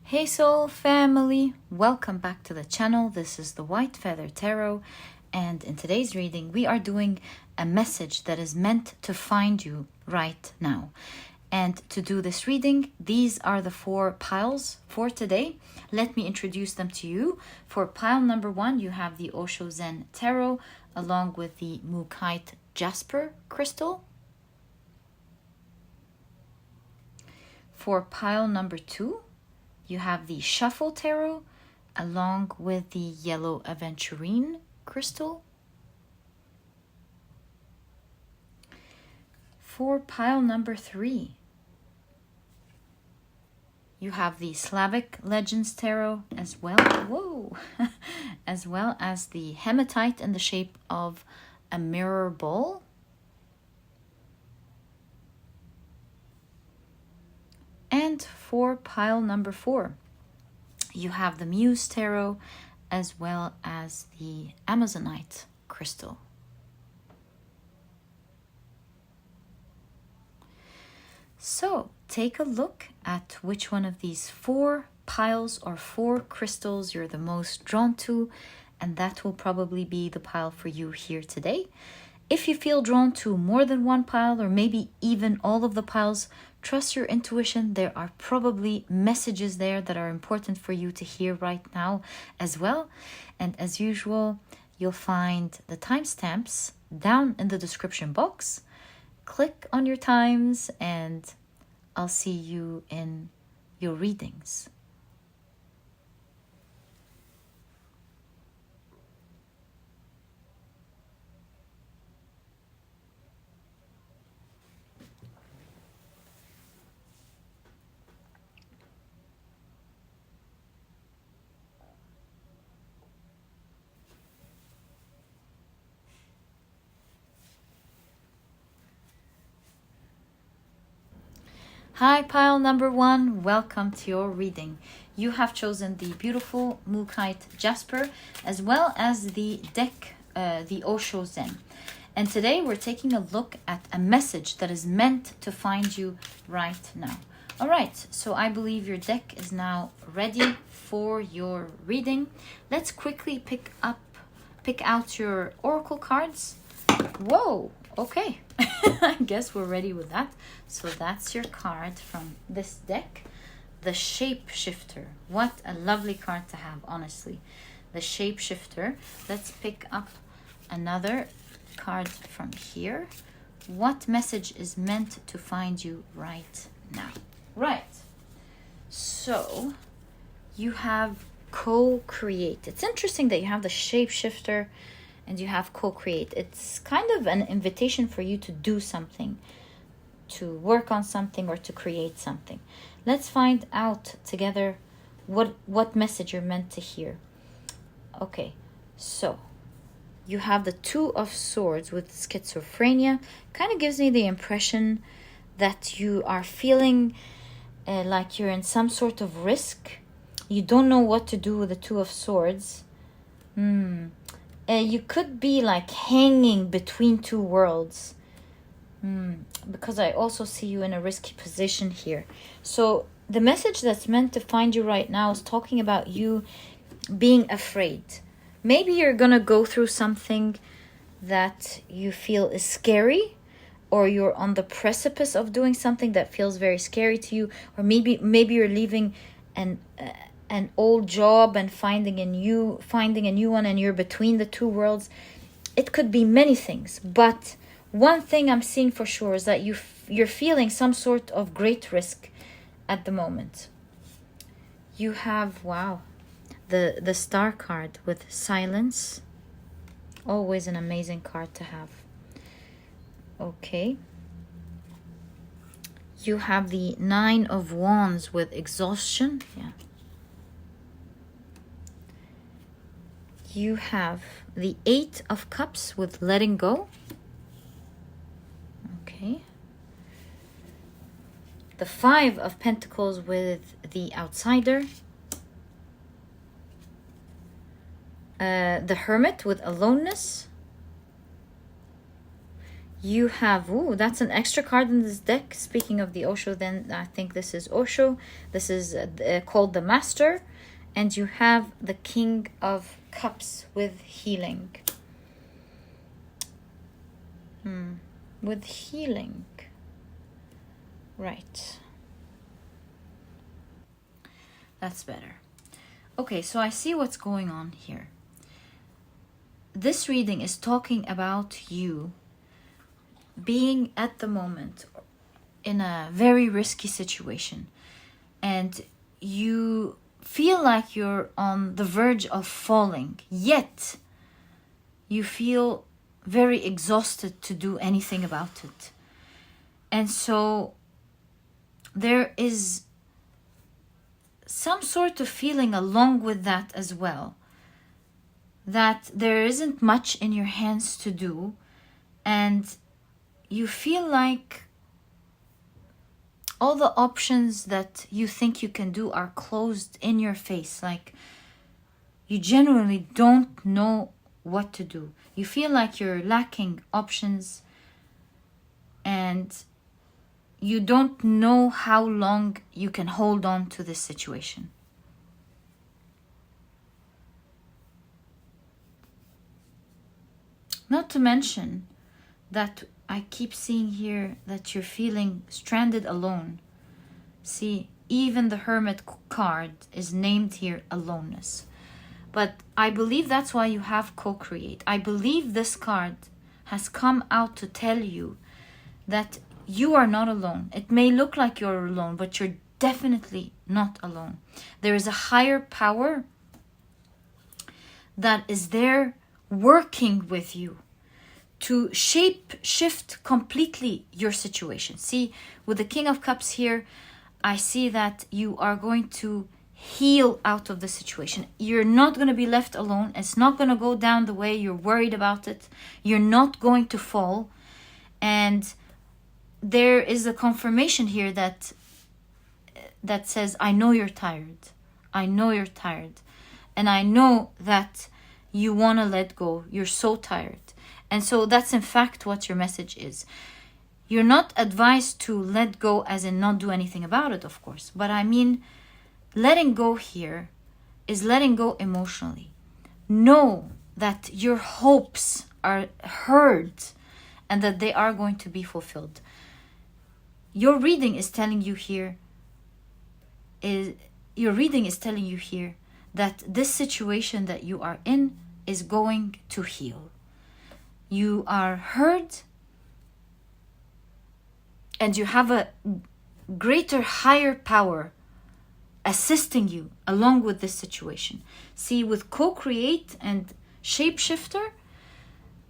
Hey soul family, welcome back to the channel. This is the White Feather Tarot, and in today's reading we are doing a message that is meant to find you right now. And to do this reading, these are the 4 piles for today. Let me introduce them to you. For pile number 1, you have the Osho Zen Tarot along with the Mookaite Jasper crystal. For pile number 2, you have the Shuffle Tarot along with the yellow Aventurine crystal. For pile number 3, you have the Slavic Legends Tarot as well. Whoa! As well as the Hematite in the shape of a mirror bowl. And for pile number 4, you have the Muse Tarot as well as the Amazonite crystal. So take a look at which one of these 4 piles or 4 crystals you're the most drawn to, and that will probably be the pile for you here today. If you feel drawn to more than one pile or maybe even all of the piles, trust your intuition. There are probably messages there that are important for you to hear right now as well. And as usual, you'll find the timestamps down in the description box. Click on your times and I'll see you in your readings. Hi, pile number 1. Welcome to your reading. You have chosen the beautiful Mookaite Jasper as well as the deck, the Osho Zen. And today we're taking a look at a message that is meant to find you right now. All right, so I believe your deck is now ready for your reading. Let's quickly pick out your oracle cards. Whoa! Okay, I guess we're ready with that. So that's your card from this deck, the Shapeshifter. What a lovely card to have, honestly. The Shapeshifter. Let's pick up another card from here. What message is meant to find you right now? Right. So you have co-create. It's interesting that you have the Shapeshifter and you have co-create. It's kind of an invitation for you to do something, to work on something or to create something. Let's find out together what message you're meant to hear. Okay, so you have the 2 of Swords with schizophrenia. Kind of gives me the impression that you are feeling like you're in some sort of risk. You don't know what to do with the 2 of Swords. You could be like hanging between 2 worlds. Because I also see you in a risky position here. So the message that's meant to find you right now is talking about you being afraid. Maybe you're gonna go through something that you feel is scary, or you're on the precipice of doing something that feels very scary to you, or maybe you're leaving an old job and finding a new one, and you're between the 2 worlds. It could be many things, but one thing I'm seeing for sure is that you're feeling some sort of great risk at the moment. You have, wow, the Star card with silence. Always an amazing card to have. Okay. You have the 9 of Wands with exhaustion. Yeah. You have the 8 of Cups with letting go. Okay. The 5 of Pentacles with the Outsider. The Hermit with aloneness. you have, ooh, that's an extra card in this deck. Speaking of the Osho, then I think this is Osho. This is called the Master. And you have the King of Cups with healing. With healing. Right. That's better. Okay, so I see what's going on here. This reading is talking about you being at the moment in a very risky situation, and you feel like you're on the verge of falling, yet you feel very exhausted to do anything about it. And so there is some sort of feeling along with that as well, that there isn't much in your hands to do, and you feel like all the options that you think you can do are closed in your face. Like you genuinely don't know what to do. You feel like you're lacking options, and you don't know how long you can hold on to this situation. Not to mention that I keep seeing here that you're feeling stranded alone. See, even the Hermit card is named here aloneness. But I believe that's why you have co-create. I believe this card has come out to tell you that you are not alone. It may look like you're alone, but you're definitely not alone. There is a higher power that is there working with you to shift completely your situation. See, with the King of Cups here, I see that you are going to heal out of the situation. You're not going to be left alone. It's not going to go down the way you're worried about it. You're not going to fall. And there is a confirmation here that says, I know you're tired. I know you're tired. And I know that you want to let go. You're so tired. And so that's in fact what your message is. You're not advised to let go as in not do anything about it, of course. But I mean, letting go here is letting go emotionally. Know that your hopes are heard and that they are going to be fulfilled. Your reading is telling you here that this situation that you are in is going to heal. You are heard, and you have a greater, higher power assisting you along with this situation. See, with co-create and shapeshifter,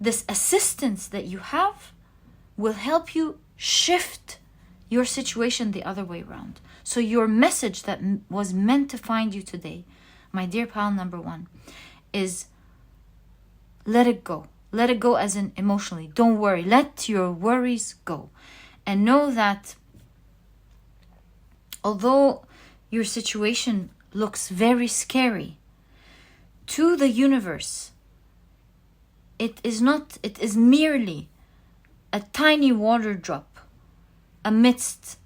this assistance that you have will help you shift your situation the other way around. So your message that was meant to find you today, my dear pile number one, is let it go. Let it go as in emotionally. Don't worry. Let your worries go. And know that although your situation looks very scary, to the universe, it is not. It is merely a tiny water drop amidst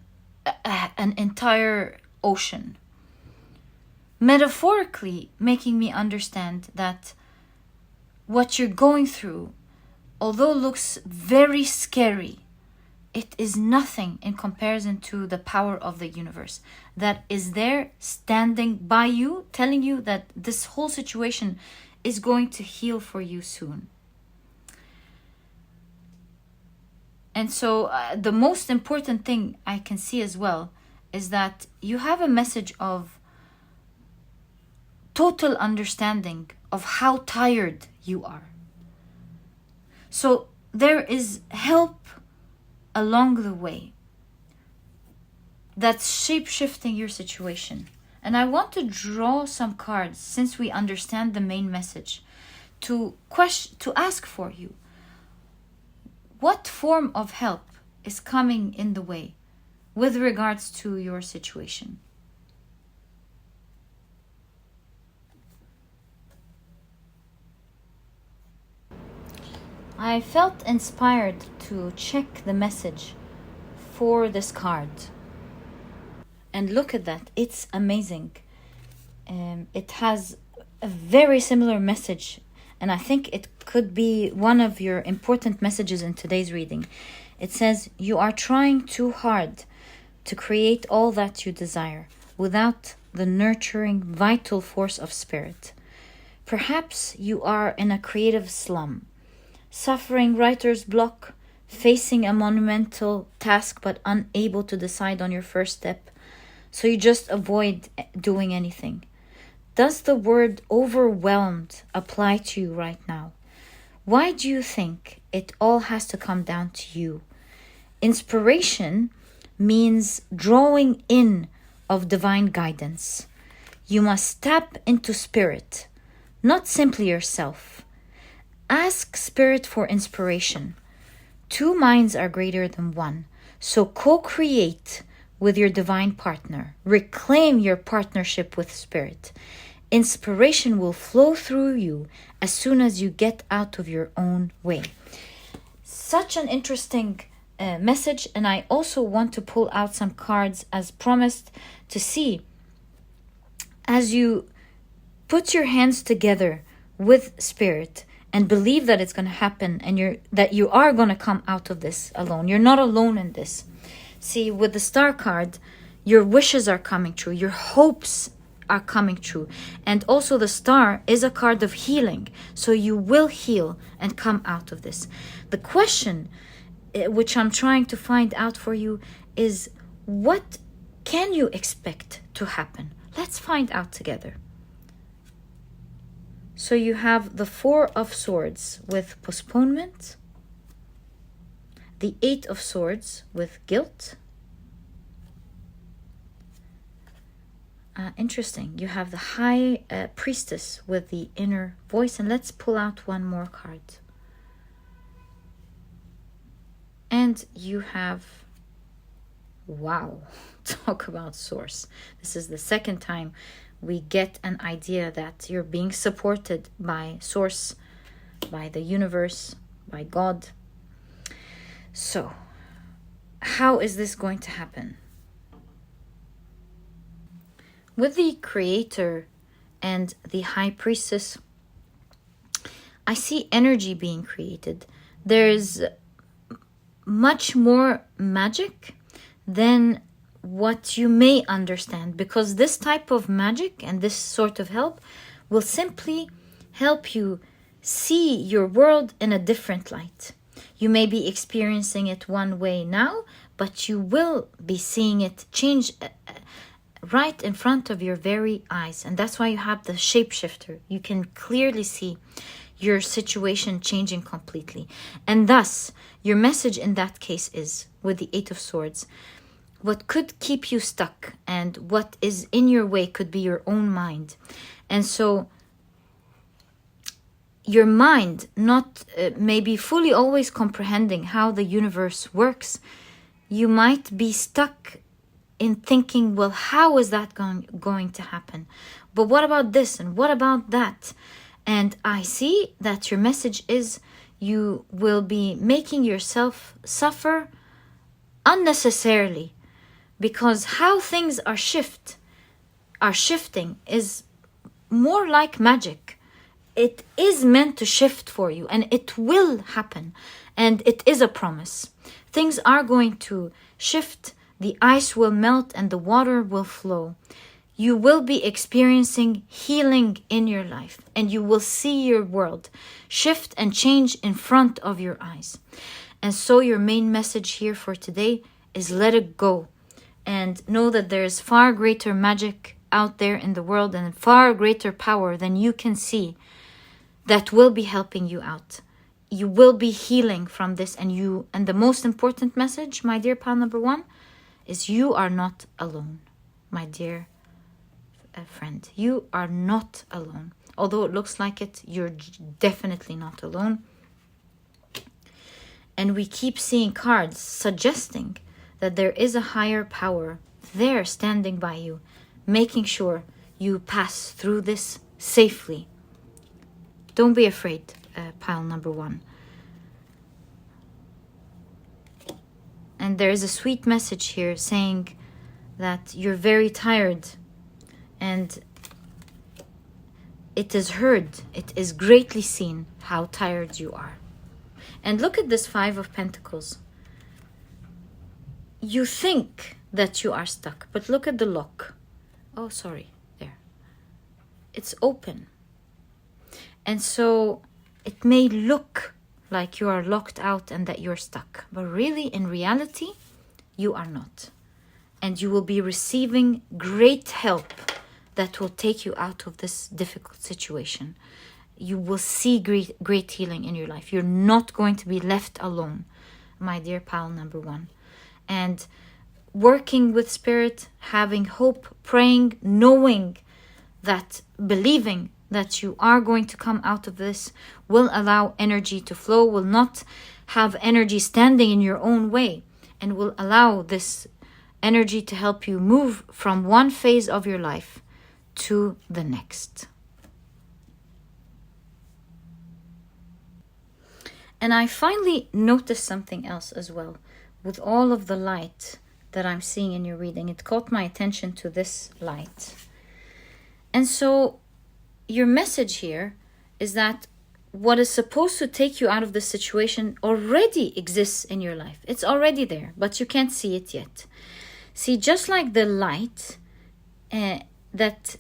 an entire ocean. Metaphorically making me understand that what you're going through, although looks very scary, it is nothing in comparison to the power of the universe that is there standing by you, telling you that this whole situation is going to heal for you soon. And so the most important thing I can see as well is that you have a message of total understanding of how tired you are. So there is help along the way that's shape-shifting your situation. And I want to draw some cards, since we understand the main message, to ask for you. What form of help is coming in the way with regards to your situation? I felt inspired to check the message for this card. And look at that, it's amazing. It has a very similar message, and I think it could be one of your important messages in today's reading. It says, you are trying too hard to create all that you desire without the nurturing, vital force of spirit. Perhaps you are in a creative slum, suffering writer's block, facing a monumental task but unable to decide on your first step, so you just avoid doing anything. Does the word overwhelmed apply to you right now? Why do you think it all has to come down to you? Inspiration means drawing in of divine guidance. You must tap into spirit, not simply yourself. Ask spirit for inspiration. Two minds are greater than one, so co-create with your divine partner. Reclaim your partnership with spirit. Inspiration will flow through you as soon as you get out of your own way. Such an interesting message, and I also want to pull out some cards as promised to see as you put your hands together with spirit and believe that it's going to happen, and that you are going to come out of this alone. You're not alone in this. See, with the star card, your wishes are coming true, your hopes are coming true, and also the star is a card of healing, so you will heal and come out of this. The question which I'm trying to find out for you is, what can you expect to happen? Let's find out together. So you have the Four of Swords with postponement, the Eight of Swords with guilt. Interesting. You have the High Priestess with the inner voice. And let's pull out one more card. And you have, wow, talk about source. This is the second time we get an idea that you're being supported by source, by the universe, by God. So, how is this going to happen? With the Creator and the High Priestess, I see energy being created. There's much more magic than what you may understand, because this type of magic and this sort of help will simply help you see your world in a different light. You may be experiencing it one way now, but you will be seeing it change right in front of your very eyes. And that's why you have the shapeshifter. You can clearly see your situation changing completely. And thus, your message in that case is, with the Eight of Swords, what could keep you stuck and what is in your way could be your own mind. And so your mind not maybe fully always comprehending how the universe works, you might be stuck in thinking, well, how is that going to happen? But what about this and what about that? And I see that your message is, you will be making yourself suffer unnecessarily, because how things are shifting is more like magic. It is meant to shift for you, and it will happen, and it is a promise. Things are going to shift, the ice will melt and the water will flow. You will be experiencing healing in your life, and you will see your world shift and change in front of your eyes. And so your main message here for today is, let it go. And know that there is far greater magic out there in the world, and far greater power than you can see, that will be helping you out. You will be healing from this, and the most important message, my dear pal number one, is you are not alone, my dear friend. You are not alone. Although it looks like it, you're definitely not alone. And we keep seeing cards suggesting that there is a higher power there standing by you, making sure you pass through this safely. Don't be afraid, pile number one. And there is a sweet message here saying that you're very tired, and it is heard, it is greatly seen how tired you are. And look at this 5 of Pentacles. You think that you are stuck, but look at the lock. Oh, sorry, there. It's open. And so it may look like you are locked out and that you're stuck, but really, in reality, you are not. And you will be receiving great help that will take you out of this difficult situation. You will see great healing in your life. You're not going to be left alone, my dear pile number 1. And working with Spirit, having hope, praying, knowing that, believing that you are going to come out of this will allow energy to flow, will not have energy standing in your own way, and will allow this energy to help you move from one phase of your life to the next. And I finally noticed something else as well. With all of the light that I'm seeing in your reading, it caught my attention to this light. And so your message here is that what is supposed to take you out of this situation already exists in your life. It's already there, but you can't see it yet. See, just like the light that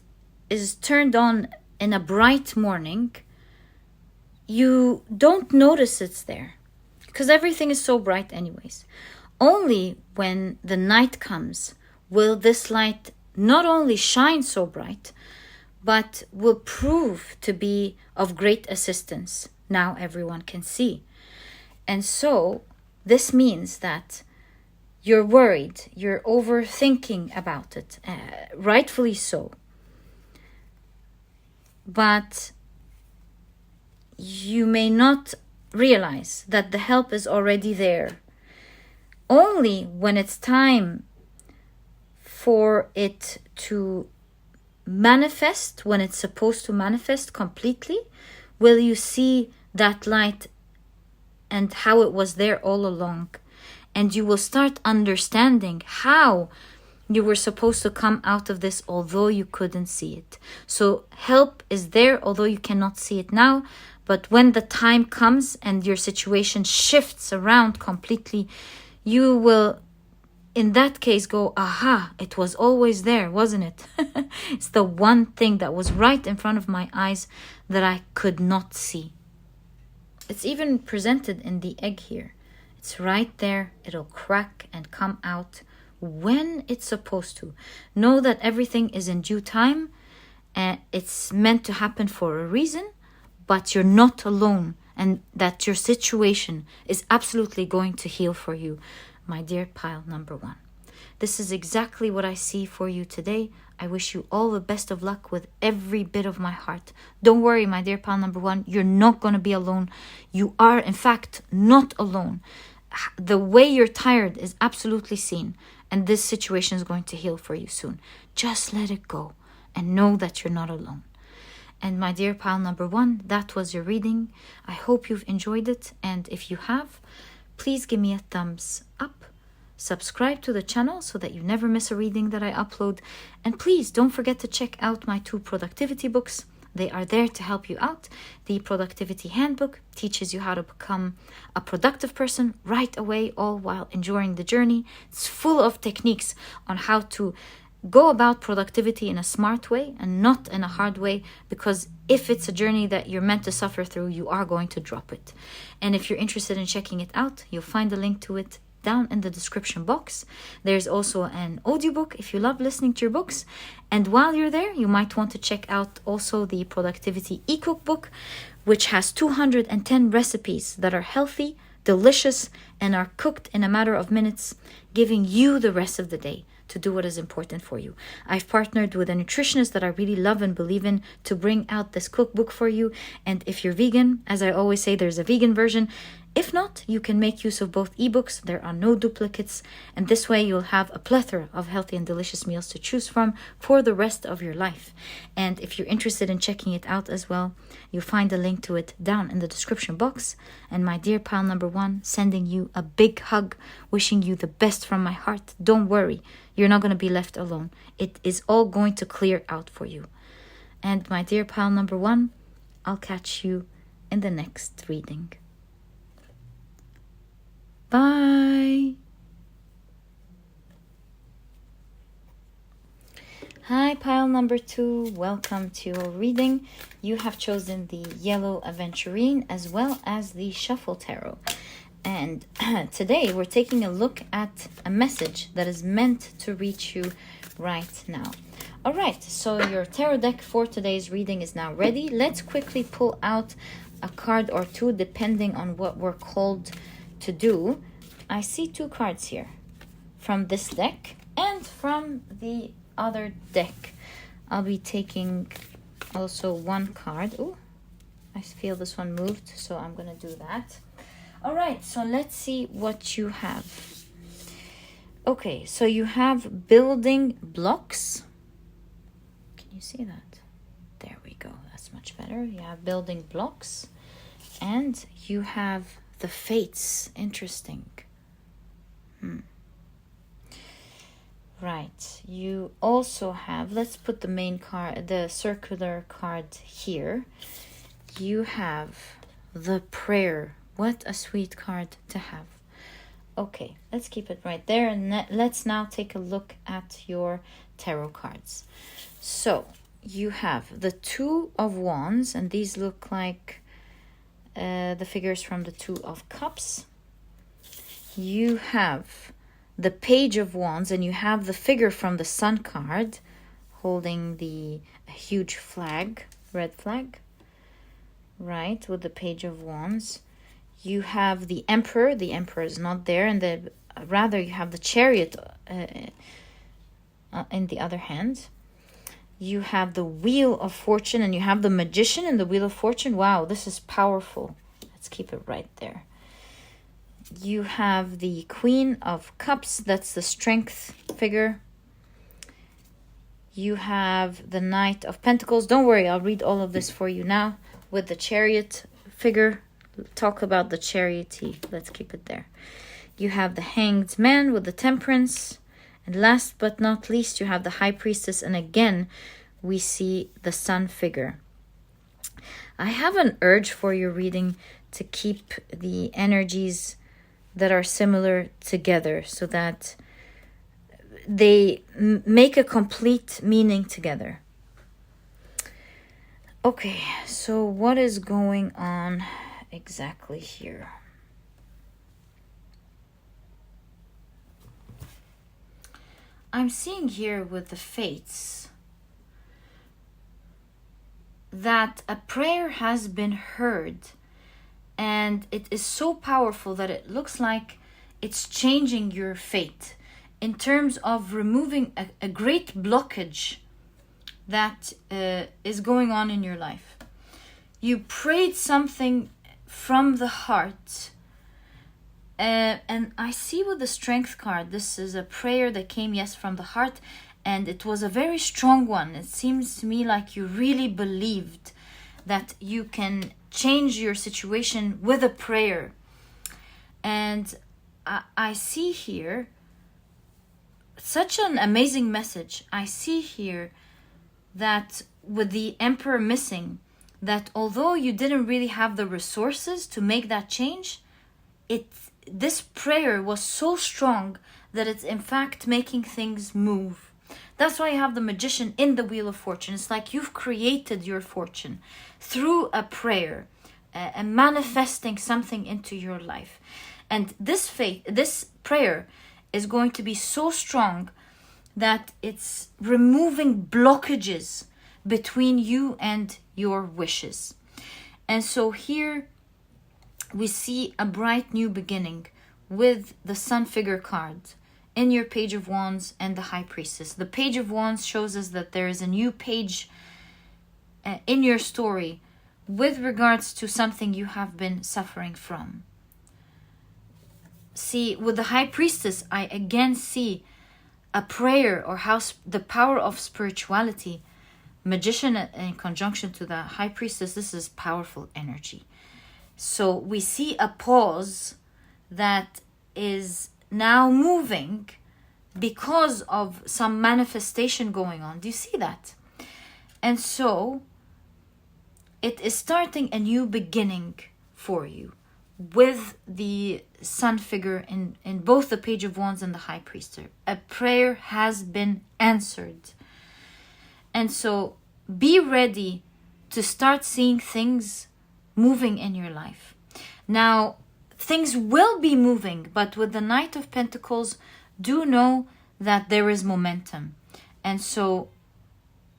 is turned on in a bright morning, you don't notice it's there because everything is so bright anyways. Only when the night comes will this light not only shine so bright, but will prove to be of great assistance. Now everyone can see. And so this means that you're worried, you're overthinking about it, rightfully so. But you may not realize that the help is already there. Only when it's time for it to manifest, when it's supposed to manifest completely, will you see that light and how it was there all along. And you will start understanding how you were supposed to come out of this, although you couldn't see it. So help is there, although you cannot see it now. But when the time comes and your situation shifts around completely, you will, in that case, go, aha, it was always there, wasn't it? It's the one thing that was right in front of my eyes that I could not see. It's even presented in the egg here. It's right there. It'll crack and come out when it's supposed to. Know that everything is in due time. And it's meant to happen for a reason, but you're not alone, and that your situation is absolutely going to heal for you, my dear pile number 1. This is exactly what I see for you today. I wish you all the best of luck with every bit of my heart. Don't worry, my dear pile number 1. You're not going to be alone. You are, in fact, not alone. The way you're tired is absolutely seen, and this situation is going to heal for you soon. Just let it go and know that you're not alone. And my dear pile number 1, that was your reading. I hope you've enjoyed it, and if you have, please give me a thumbs up. Subscribe to the channel so that you never miss a reading that I upload. And please don't forget to check out my 2 productivity books. They are there to help you out. The Productivity Handbook teaches you how to become a productive person right away, all while enjoying the journey. It's full of techniques on how to go about productivity in a smart way and not in a hard way, because if it's a journey that you're meant to suffer through, you are going to drop it. And if you're interested in checking it out, you'll find a link to it down in the description box. There's also an audiobook if you love listening to your books. And while you're there, you might want to check out also the Productivity e-cookbook, which has 210 recipes that are healthy, delicious, and are cooked in a matter of minutes, giving you the rest of the day to do what is important for you. I've partnered with a nutritionist that I really love and believe in to bring out this cookbook for you. And if you're vegan, as I always say, there's a vegan version. If not, you can make use of both ebooks. There are no duplicates, and this way you'll have a plethora of healthy and delicious meals to choose from for the rest of your life. And if you're interested in checking it out as well, you'll find a link to it down in the description box. And my dear pile number 1, sending you a big hug, wishing you the best from my heart. Don't worry, you're not going to be left alone. It is all going to clear out for you. And my dear pile number 1, I'll catch you in the next reading. Bye. Hi, pile number 2. Welcome to your reading. You have chosen the yellow Aventurine as well as the shuffle tarot. And today we're taking a look at a message that is meant to reach you right now. All right, so your tarot deck for today's reading is now ready. Let's quickly pull out a card or two depending on what we're called to do. I see 2 cards here from this deck and from the other deck. I'll be taking also 1 card. Oh, I feel this one moved, so I'm gonna do that. All right, so let's see what you have. Okay, so you have building blocks. Can you see that? There we go, that's much better. You have building blocks and you have the fates. Interesting. Right, you also have, let's put the main card, the circular card here. You have the prayer. What a sweet card to have. Okay, let's keep it right there, and let's now take a look at your tarot cards. So you have the 2 of Wands, and these look like the figures from the 2 of Cups. You have the Page of Wands, and you have the figure from the Sun card holding the huge flag, red flag, right, with the Page of Wands. You have the Emperor. The Emperor is not there, and rather you have the Chariot in the other hand. You have the Wheel of Fortune, and you have the Magician in the Wheel of Fortune. Wow, this is powerful. Let's keep it right there. You have the Queen of Cups. That's the Strength figure. You have the Knight of Pentacles. Don't worry, I'll read all of this for you now. With the Chariot figure, talk about the Chariot. Let's keep it there. You have the Hanged Man with the Temperance. And last but not least, you have the High Priestess. And again, we see the Sun figure. I have an urge for your reading to keep the energies that are similar together so that they make a complete meaning together. Okay, so what is going on exactly here? I'm seeing here with the fates that a prayer has been heard, and it is so powerful that it looks like it's changing your fate in terms of removing a great blockage that is going on in your life. You prayed something from the heart, and I see with the Strength card, this is a prayer that came, yes, from the heart, and it was a very strong one. It seems to me like you really believed that you can change your situation with a prayer. And I see here such an amazing message. I see here that with the Emperor missing, that although you didn't really have the resources to make that change, this prayer was so strong that it's in fact making things move. That's why you have the Magician in the Wheel of Fortune. It's like you've created your fortune through a prayer and manifesting something into your life. And this faith, this prayer is going to be so strong that it's removing blockages between you and your wishes. And so here we see a bright new beginning with the Sun figure card in your Page of Wands and the High Priestess. The Page of Wands shows us that there is a new page in your story with regards to something you have been suffering from. see, with the High Priestess, I again see a prayer, or how the power of spirituality. Magician in conjunction to the High Priestess, this is powerful energy. So we see a pause that is now moving because of some manifestation going on. Do you see that? And so it is starting a new beginning for you with the sun figure in both the Page of Wands and the High Priestess. A prayer has been answered. And so be ready to start seeing things moving in your life. Now, things will be moving, but with the Knight of Pentacles, do know that there is momentum. And so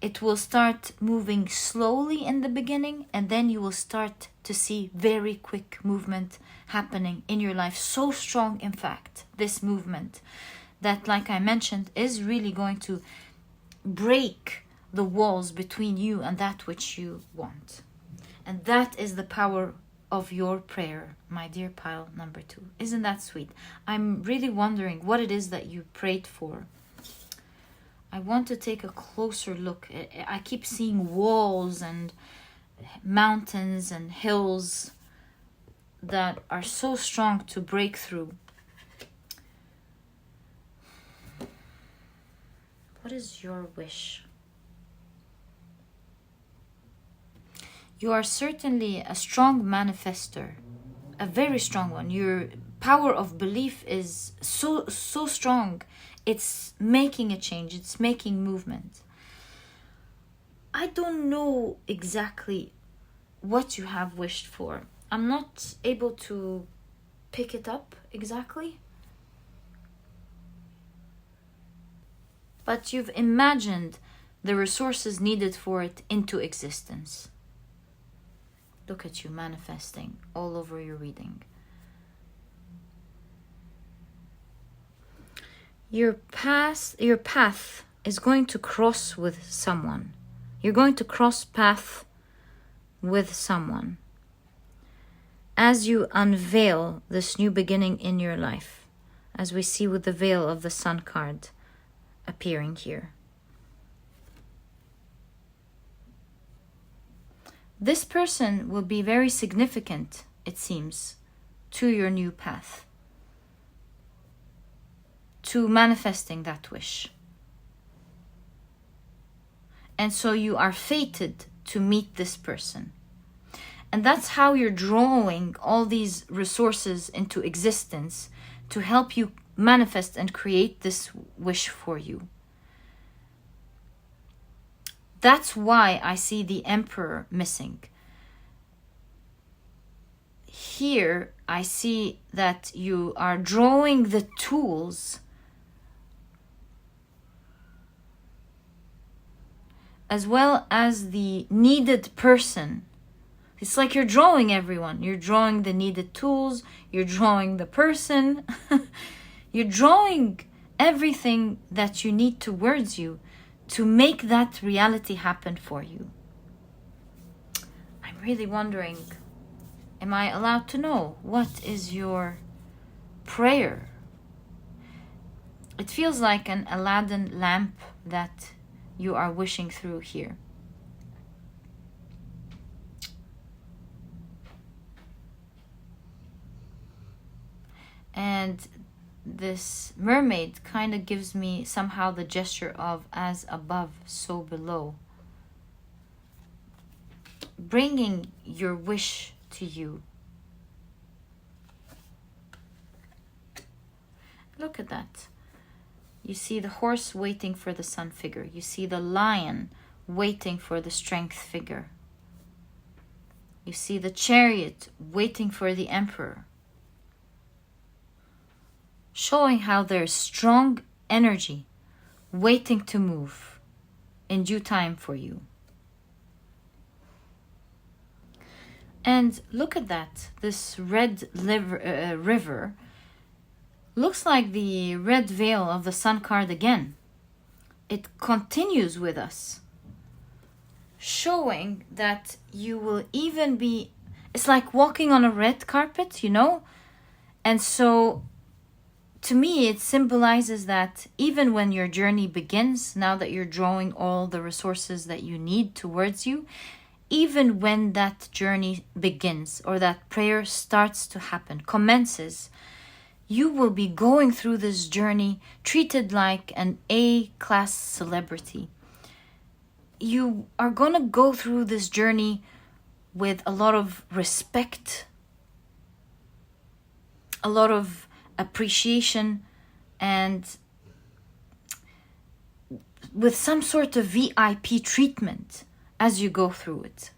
it will start moving slowly in the beginning, and then you will start to see very quick movement happening in your life. So strong, in fact, this movement, that, like I mentioned, is really going to break the walls between you and that which you want. And that is the power of your prayer, my dear pile number 2. Isn't that sweet? I'm really wondering what it is that you prayed for. I want to take a closer look. I keep seeing walls and mountains and hills that are so strong to break through. What is your wish? You are certainly a strong manifester, a very strong one. Your power of belief is so strong. It's making a change. It's making movement. I don't know exactly what you have wished for. I'm not able to pick it up exactly. But you've imagined the resources needed for it into existence. Look at you manifesting all over your reading. Your path is going to cross with someone. You're going to cross path with someone as you unveil this new beginning in your life, as we see with the veil of the Sun card appearing here. This person will be very significant, it seems, to your new path, to manifesting that wish. And so you are fated to meet this person. And that's how you're drawing all these resources into existence to help you manifest and create this wish for you. That's why I see the Emperor missing. Here, I see that you are drawing the tools as well as the needed person. It's like you're drawing everyone. You're drawing the needed tools. You're drawing the person. You're drawing everything that you need towards you to make that reality happen for you. I'm really wondering, am I allowed to know what is your prayer? It feels like an Aladdin lamp that you are wishing through here. And this mermaid kind of gives me somehow the gesture of as above, so below. Bringing your wish to you. Look at that. You see the horse waiting for the sun figure. You see the lion waiting for the strength figure. You see the chariot waiting for the emperor. Showing how there's strong energy waiting to move in due time for you. And look at that. This red river looks like the red veil of the sun card again. It continues with us, showing that you will even be, it's like walking on a red carpet, you know? And so to me, it symbolizes that even when your journey begins, now that you're drawing all the resources that you need towards you, even when that journey begins or that prayer starts to happen, commences, you will be going through this journey treated like an A-class celebrity. You are going to go through this journey with a lot of respect, a lot of appreciation, and with some sort of VIP treatment as you go through it.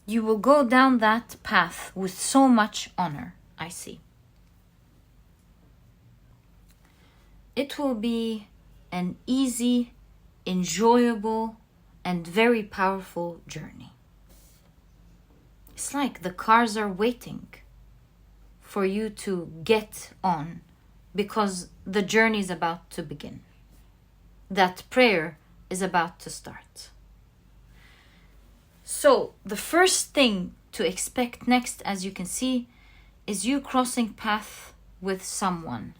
You will go down that path with so much honor, I see. It will be an easy, enjoyable, and very powerful journey. It's like the cars are waiting for you to get on because the journey is about to begin. That prayer is about to start. So the first thing to expect next, as you can see, is you crossing path with someone.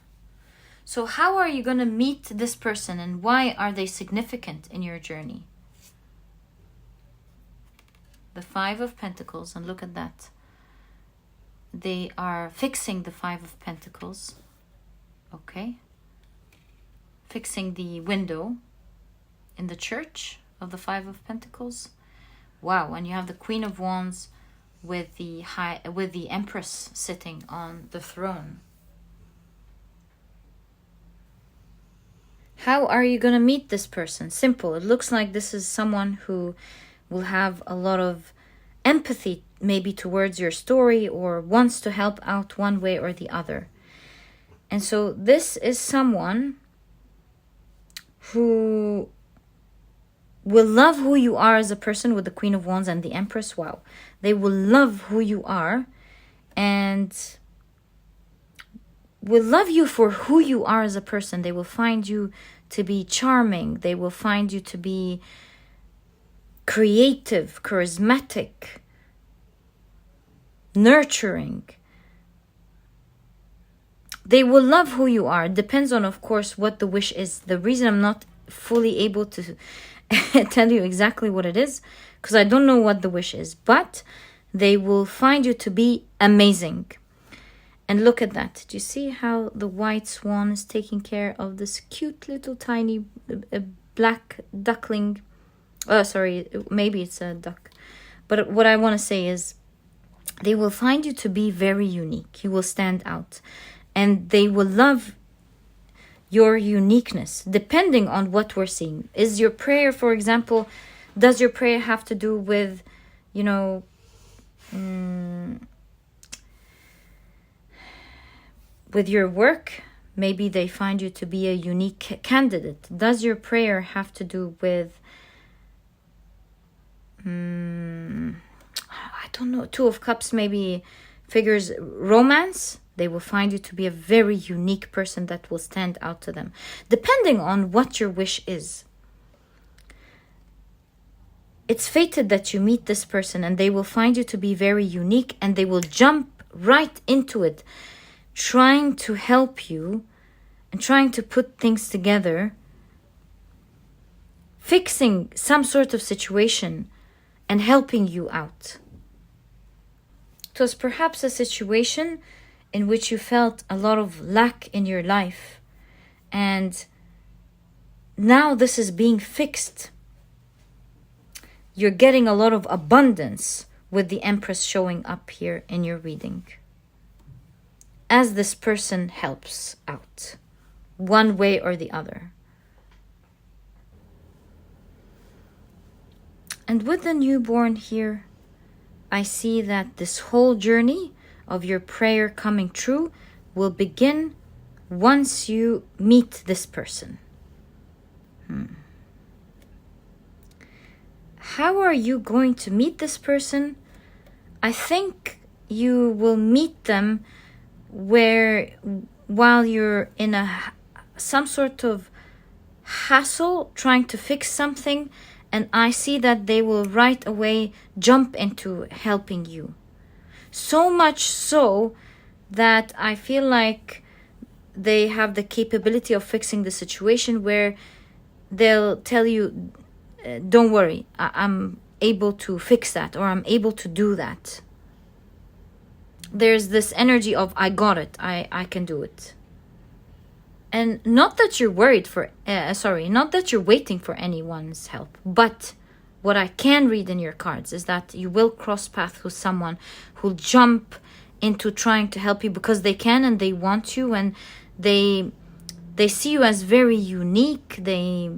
So how are you going to meet this person, and why are they significant in your journey? The Five of Pentacles, and look at that. They are fixing the Five of Pentacles. Okay. Fixing the window in the church of the Five of Pentacles. Wow, and you have the Queen of Wands with the Empress sitting on the throne. How are you going to meet this person? Simple. It looks like this is someone who will have a lot of empathy maybe towards your story or wants to help out one way or the other. And so this is someone who will love who you are as a person with the Queen of Wands and the Empress. Wow. They will love who you are and will love you for who you are as a person. They will find you to be charming. They will find you to be creative, charismatic, nurturing. They will love who you are. It depends on, of course, what the wish is. The reason I'm not fully able to tell you exactly what it is, because I don't know what the wish is, but they will find you to be amazing. And look at that. Do you see how the white swan is taking care of this cute little tiny black duckling? Oh, sorry, maybe it's a duck. But what I want to say is they will find you to be very unique. You will stand out. And they will love your uniqueness, depending on what we're seeing. Is your prayer, for example, does your prayer have to do with, you know, with your work? Maybe they find you to be a unique candidate. Does your prayer have to do with, I don't know, Two of Cups maybe figures romance? They will find you to be a very unique person that will stand out to them, depending on what your wish is. It's fated that you meet this person and they will find you to be very unique, and they will jump right into it, trying to help you and trying to put things together, fixing some sort of situation and helping you out. It was perhaps a situation in which you felt a lot of lack in your life, and now this is being fixed. You're getting a lot of abundance with the Empress showing up here in your reading, as this person helps out one way or the other. And with the newborn here, I see that this whole journey of your prayer coming true will begin once you meet this person. How are you going to meet this person? I think you will meet them while you're in some sort of hassle trying to fix something, and I see that they will right away jump into helping you. So much so that I feel like they have the capability of fixing the situation, where they'll tell you, don't worry, I'm able to fix that, or I'm able to do that. There's this energy of, I got it, I can do it. And not that you're worried for, not that you're waiting for anyone's help, but what I can read in your cards is that you will cross paths with someone who'll jump into trying to help you because they can and they want you, and they see you as very unique. They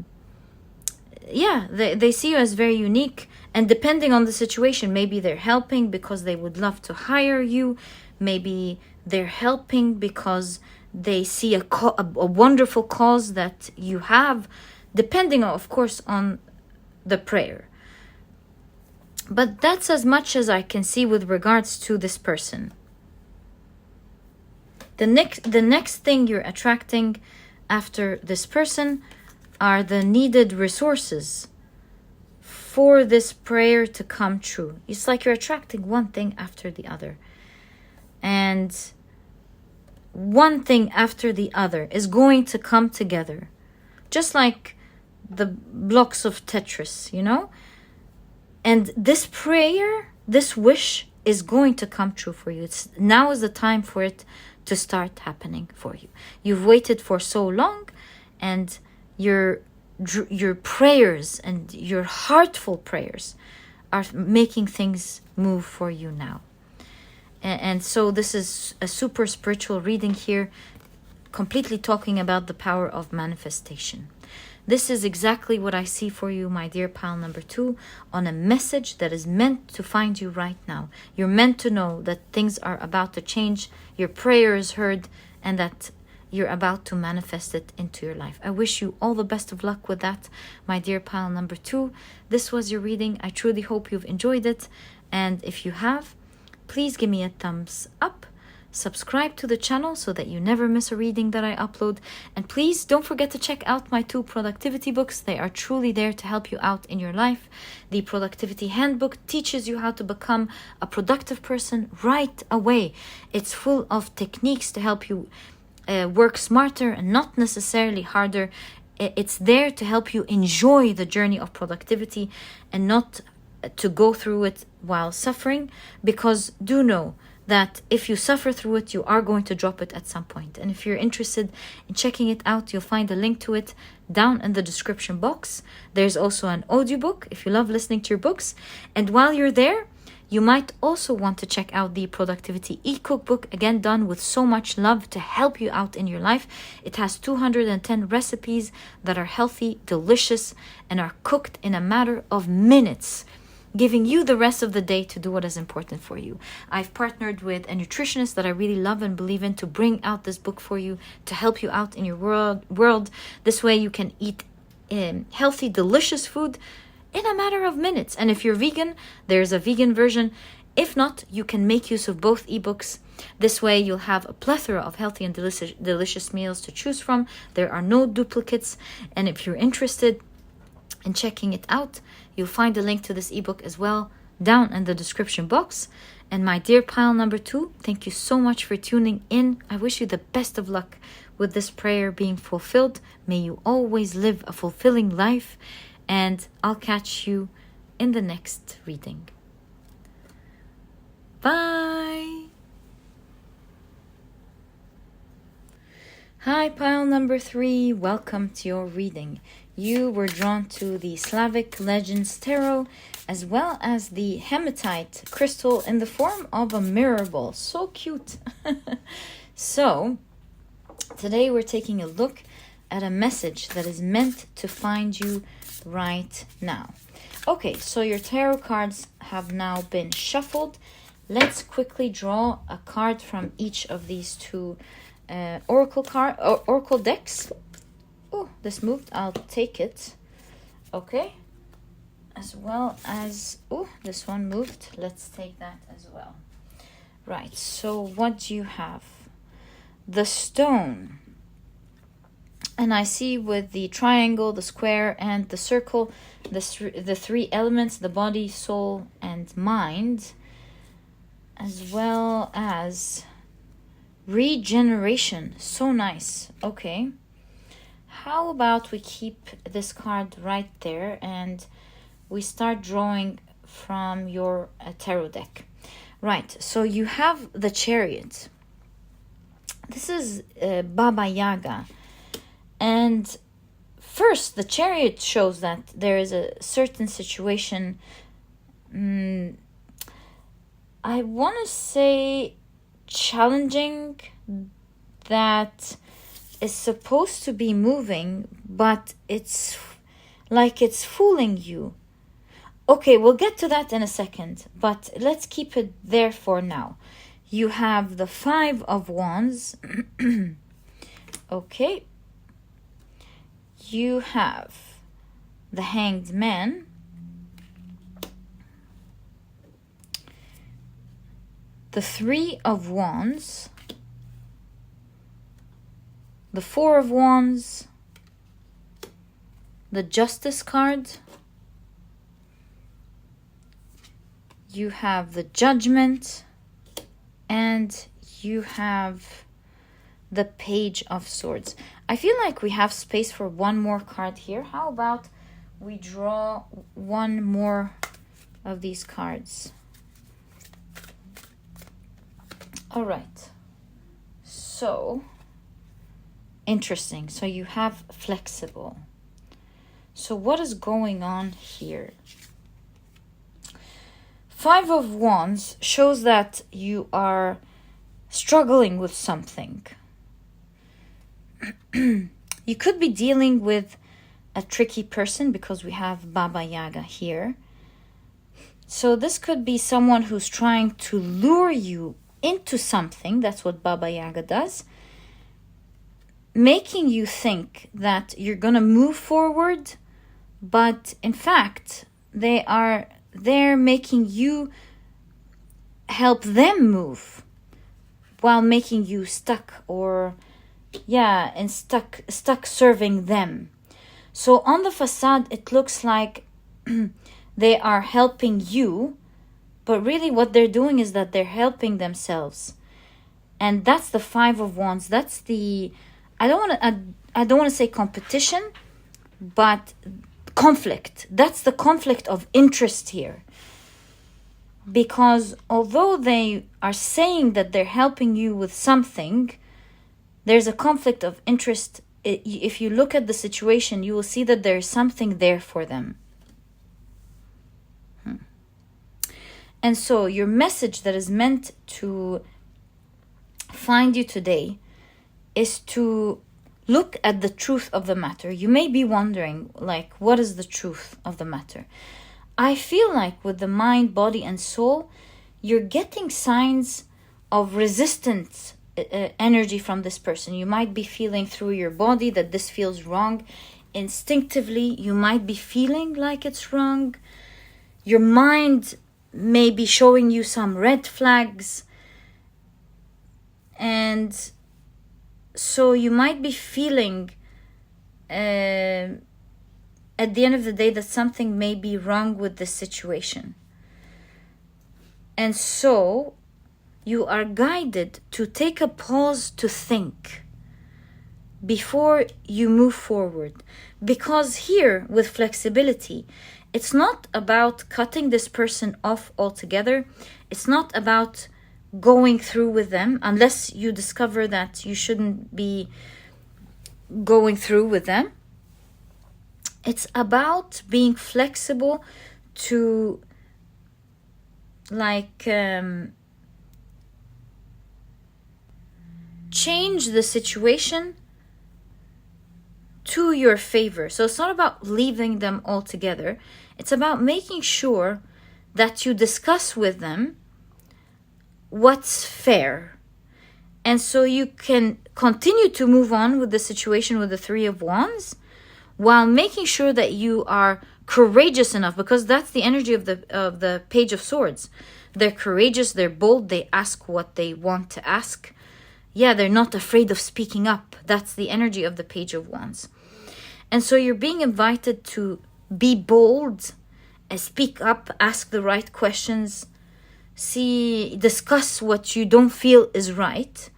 see you as very unique, and depending on the situation, maybe they're helping because they would love to hire you. Maybe they're helping because they see a wonderful cause that you have, depending, of course, on the prayer. But that's as much as I can see with regards to this person. The next thing you're attracting after this person are the needed resources for this prayer to come true. It's like you're attracting one thing after the other. And one thing after the other is going to come together. Just like the blocks of Tetris, you know? And this prayer, this wish is going to come true for you. Now is the time for it to start happening for you. You've waited for so long, and your prayers and your heartful prayers are making things move for you now. And so this is a super spiritual reading here, completely talking about the power of manifestation. This is exactly what I see for you, my dear pile number 2, on a message that is meant to find you right now. You're meant to know that things are about to change, your prayer is heard, and that you're about to manifest it into your life. I wish you all the best of luck with that, my dear pile number 2. This was your reading. I truly hope you've enjoyed it. And if you have, please give me a thumbs up. Subscribe to the channel so that you never miss a reading that I upload. And please don't forget to check out my 2 productivity books. They are truly there to help you out in your life. The Productivity Handbook teaches you how to become a productive person right away. It's full of techniques to help you work smarter and not necessarily harder. It's there to help you enjoy the journey of productivity and not to go through it while suffering, because do know that if you suffer through it, you are going to drop it at some point. And if you're interested in checking it out, you'll find a link to it down in the description box. There's also an audiobook if you love listening to your books. And while you're there, you might also want to check out the Productivity e-cookbook, again done with so much love to help you out in your life. It has 210 recipes that are healthy, delicious, and are cooked in a matter of minutes, giving you the rest of the day to do what is important for you. I've partnered with a nutritionist that I really love and believe in to bring out this book for you, to help you out in your world. This way you can eat healthy, delicious food in a matter of minutes. And if you're vegan, there's a vegan version. If not, you can make use of both ebooks. This way you'll have a plethora of healthy and delicious meals to choose from. There are no duplicates. And if you're interested in checking it out, you'll find a link to this ebook as well down in the description box. And my dear pile number 2, thank you so much for tuning in. I wish you the best of luck with this prayer being fulfilled. May you always live a fulfilling life, and I'll catch you in the next reading. Bye. Hi, pile number 3. Welcome to your reading. You were drawn to the Slavic Legends Tarot, as well as the Hematite crystal in the form of a mirror ball. So cute. So, today we're taking a look at a message that is meant to find you right now. Okay, so your tarot cards have now been shuffled. Let's quickly draw a card from each of these 2 oracle decks. Oh, this moved. I'll take it. Okay. As well as... Oh, this one moved. Let's take that as well. Right. So what do you have? The stone. And I see with the triangle, the square, and the circle, the 3 elements, the body, soul, and mind. As well as Regeneration. So nice. Okay. How about we keep this card right there and we start drawing from your tarot deck. Right. So you have the Chariot. This is Baba Yaga. And first, the Chariot shows that there is a certain situation. I want to say challenging, that is supposed to be moving, but it's like it's fooling you. Okay, we'll get to that in a second, but let's keep it there for now. You have the Five of Wands. Okay. You have the Hanged Man. The Three of Wands. The Four of Wands. The Justice card. You have the Judgment. And you have the Page of Swords. I feel like we have space for one more card here. How about we draw one more of these cards? All right. So, interesting. So you have flexible. So what is going on here? Five of Wands shows that you are struggling with something. You could be dealing with a tricky person because we have Baba Yaga here. So this could be someone who's trying to lure you into something. That's what Baba Yaga does. Making you think that you're going to move forward, but in fact, they're making you help them move while making you stuck, or stuck serving them. So on the facade, it looks like they are helping you, but really what they're doing is that they're helping themselves. And that's the Five of Wands. That's the, I don't want to say competition, but conflict. That's the conflict of interest here. Because although they are saying that they're helping you with something, there's a conflict of interest. If you look at the situation, you will see that there's something there for them. And so your message that is meant to find you today is to look at the truth of the matter. You may be wondering, like, what is the truth of the matter? I feel like with the mind, body, and soul, you're getting signs of resistance energy from this person. You might be feeling through your body that this feels wrong. Instinctively, you might be feeling like it's wrong. Your mind may be showing you some red flags. And so you might be feeling at the end of the day that something may be wrong with this situation. And so you are guided to take a pause to think before you move forward. Because here, with flexibility, it's not about cutting this person off altogether. It's not about going through with them unless you discover that you shouldn't be going through with them. It's about being flexible to change the situation to your favor. So it's not about leaving them altogether. It's about making sure that you discuss with them what's fair. And so you can continue to move on with the situation with the Three of Wands while making sure that you are courageous enough, because that's the energy of the Page of Swords. They're courageous, they're bold, they ask what they want to ask. Yeah, they're not afraid of speaking up. That's the energy of the Page of Wands. And so you're being invited to be bold and speak up, ask the right questions, discuss what you don't feel is right.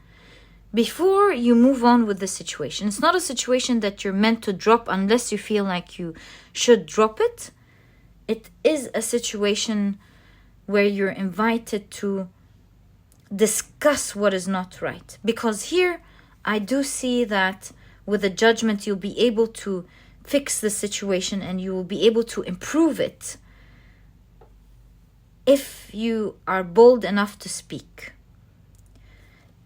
before you move on with the situation. It's not a situation that you're meant to drop unless you feel like you should drop it. It is a situation where you're invited to discuss what is not right. Because here, I do see that with the judgment, you'll be able to fix the situation and you will be able to improve it if you are bold enough to speak.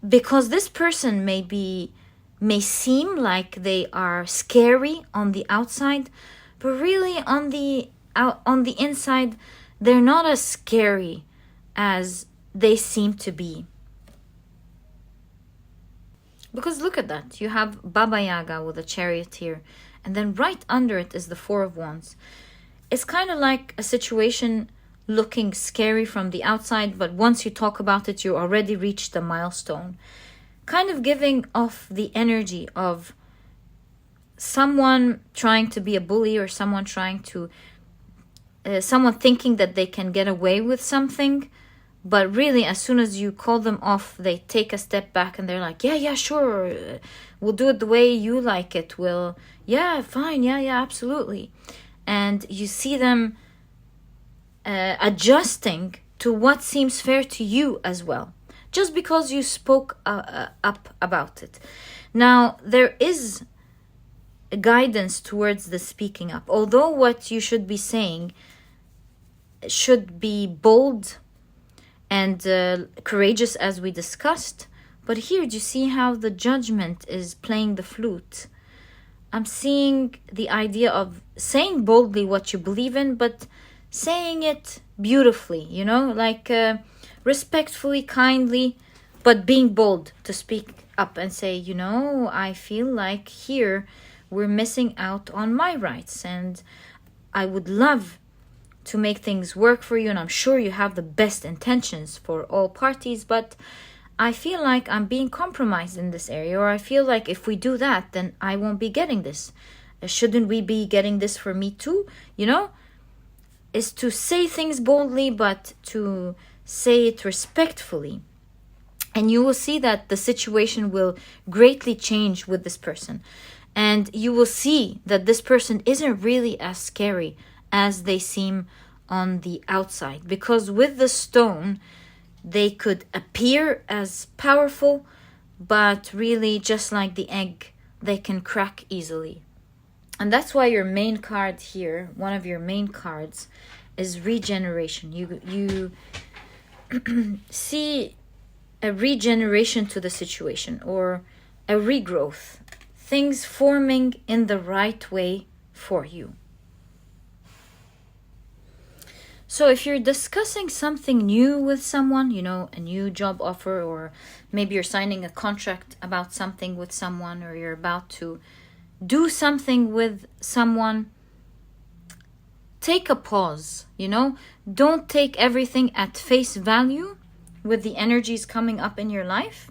Because this person may seem like they are scary on the outside, but really on the inside, they're not as scary as they seem to be. Because look at that. You have Baba Yaga with a chariot here. And then right under it is the Four of Wands. It's kind of like a situation looking scary from the outside, but once you talk about it, you already reached the milestone. Kind of giving off the energy of someone trying to be a bully, or someone trying to someone thinking that they can get away with something, but really as soon as you call them off, they take a step back and they're like, yeah, sure, we'll do it the way you like it, yeah, fine, yeah, absolutely. And you see them adjusting to what seems fair to you as well, just because you spoke up about it. Now, there is guidance towards the speaking up, although what you should be saying should be bold and courageous, as we discussed. But here, do you see how the judgment is playing the flute? I'm seeing the idea of saying boldly what you believe in, but saying it beautifully, like respectfully, kindly, but being bold to speak up and say, I feel like here we're missing out on my rights, and I would love to make things work for you, and I'm sure you have the best intentions for all parties, but I feel like I'm being compromised in this area, or I feel like if we do that, then I won't be getting this. Shouldn't we be getting this for me too? Is to say things boldly, but to say it respectfully. And you will see that the situation will greatly change with this person. And you will see that this person isn't really as scary as they seem on the outside. Because with the stone, they could appear as powerful, but really, just like the egg, they can crack easily. And that's why your main card here, one of your main cards, is regeneration. You see a regeneration to the situation, or a regrowth. Things forming in the right way for you. So if you're discussing something new with someone, a new job offer, or maybe you're signing a contract about something with someone, or you're about to do something with someone, take a pause, Don't take everything at face value with the energies coming up in your life.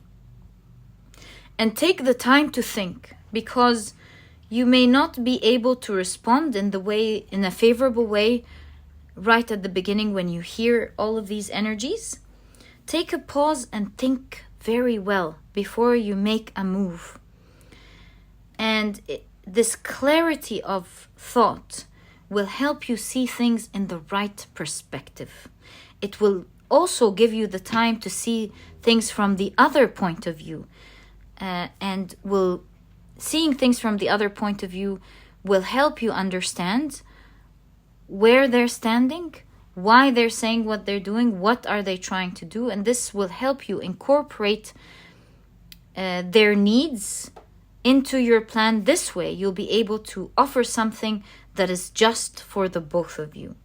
And take the time to think, because you may not be able to respond in a favorable way right at the beginning when you hear all of these energies. Take a pause and think very well before you make a move. And this clarity of thought will help you see things in the right perspective. It will also give you the time to see things from the other point of view. Seeing things from the other point of view will help you understand where they're standing, why they're saying what they're doing, what are they trying to do, and this will help you incorporate their needs into your plan. This way, you'll be able to offer something that is just for the both of you.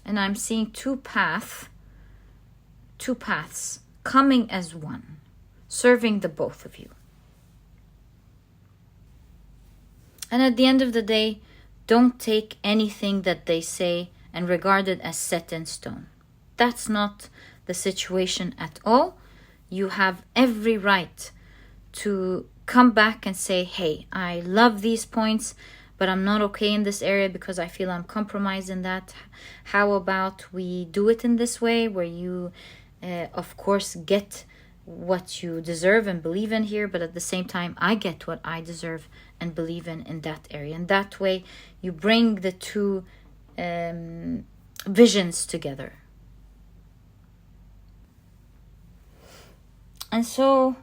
And I'm seeing two paths coming as one, serving the both of you. And at the end of the day, don't take anything that they say and regard it as set in stone. That's not the situation at all. You have every right to come back and say, hey, I love these points, but I'm not okay in this area because I feel I'm compromised in that. How about we do it in this way, where you, of course, get what you deserve and believe in here, but at the same time, I get what I deserve and believe in that area. And that way, you bring the two visions together. And so,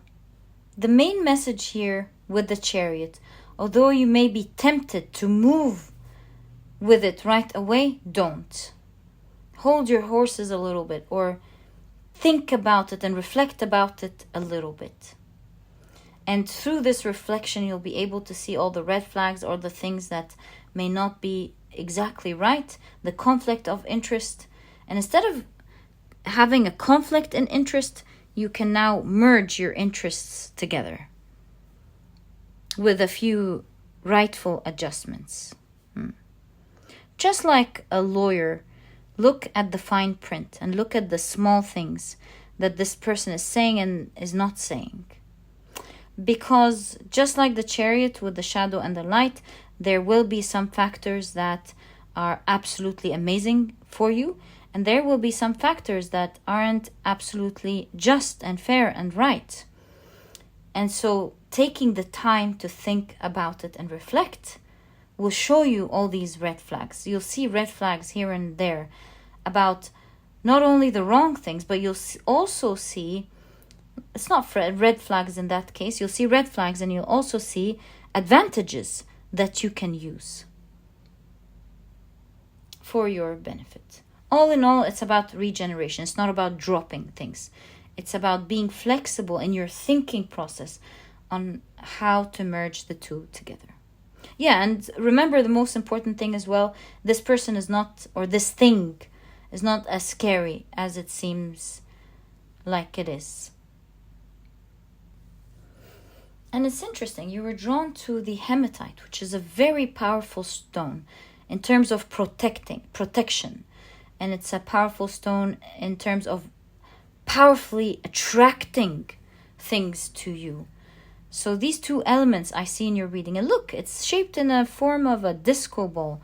the main message here with the Chariot, although you may be tempted to move with it right away, don't. Hold your horses a little bit, or think about it and reflect about it a little bit. And through this reflection, you'll be able to see all the red flags or the things that may not be exactly right, the conflict of interest. And instead of having a conflict in interest, you can now merge your interests together with a few rightful adjustments. Just like a lawyer, look at the fine print and look at the small things that this person is saying and is not saying. Because just like the Chariot with the shadow and the light, there will be some factors that are absolutely amazing for you, and there will be some factors that aren't absolutely just and fair and right. And so taking the time to think about it and reflect will show you all these red flags. You'll see red flags here and there about not only the wrong things, but you'll also see, it's not red flags in that case, you'll see red flags and you'll also see advantages that you can use for your benefit. All in all, it's about regeneration. It's not about dropping things. It's about being flexible in your thinking process on how to merge the two together. Yeah, and remember the most important thing as well, this person is not, or this thing is not as scary as it seems like it is. And it's interesting, you were drawn to the Hematite, which is a very powerful stone in terms of protection. And it's a powerful stone in terms of powerfully attracting things to you. So these two elements I see in your reading. And look, it's shaped in a form of a disco ball.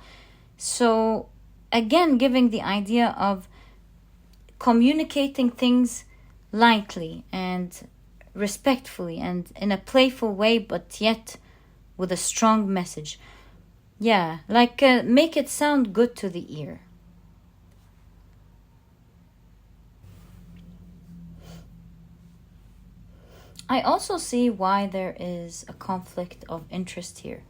So again, giving the idea of communicating things lightly and respectfully and in a playful way, but yet with a strong message. Yeah, like make it sound good to the ear. I also see why there is a conflict of interest here.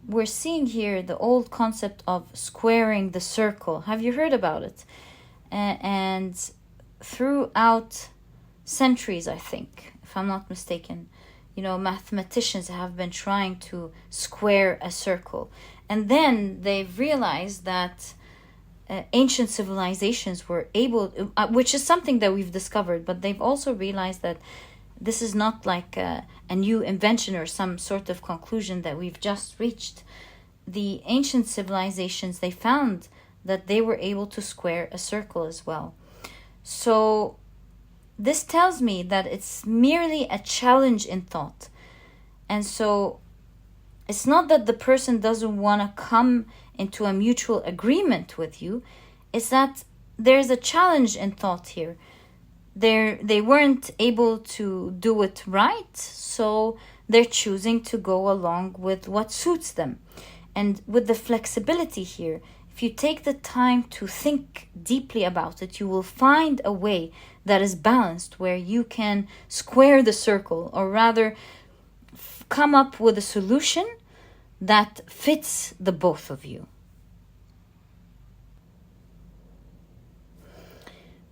We're seeing here the old concept of squaring the circle. Have you heard about it? And throughout centuries, I think, if I'm not mistaken, mathematicians have been trying to square a circle. And then they've realized that ancient civilizations were able, which is something that we've discovered, but they've also realized that this is not like a new invention or some sort of conclusion that we've just reached. The ancient civilizations, they found that they were able to square a circle as well. So this tells me that it's merely a challenge in thought. And so it's not that the person doesn't want to come into a mutual agreement with you. It's that there's a challenge in thought here. They weren't able to do it right, so they're choosing to go along with what suits them. And with the flexibility here, if you take the time to think deeply about it, you will find a way that is balanced where you can square the circle, or rather come up with a solution that fits the both of you.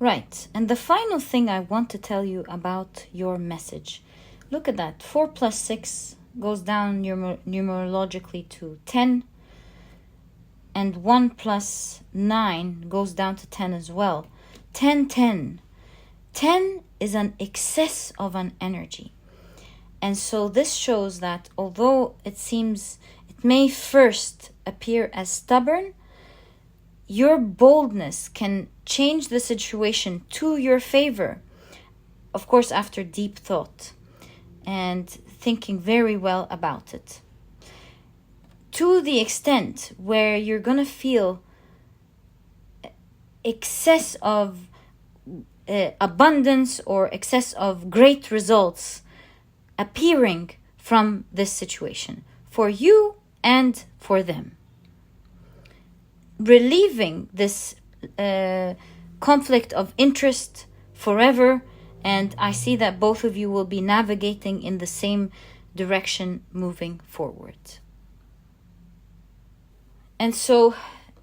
Right, and the final thing I want to tell you about your message. Look at that, 4 plus 6 goes down numerologically to 10, and 1 plus 9 goes down to 10 as well. 10, 10. 10 is an excess of an energy. And so this shows that although it may first appear as stubborn, your boldness can change the situation to your favor. Of course, after deep thought and thinking very well about it. To the extent where you're going to feel excess of abundance or excess of great results appearing from this situation for you and for them. Relieving this conflict of interest forever, and I see that both of you will be navigating in the same direction moving forward. And so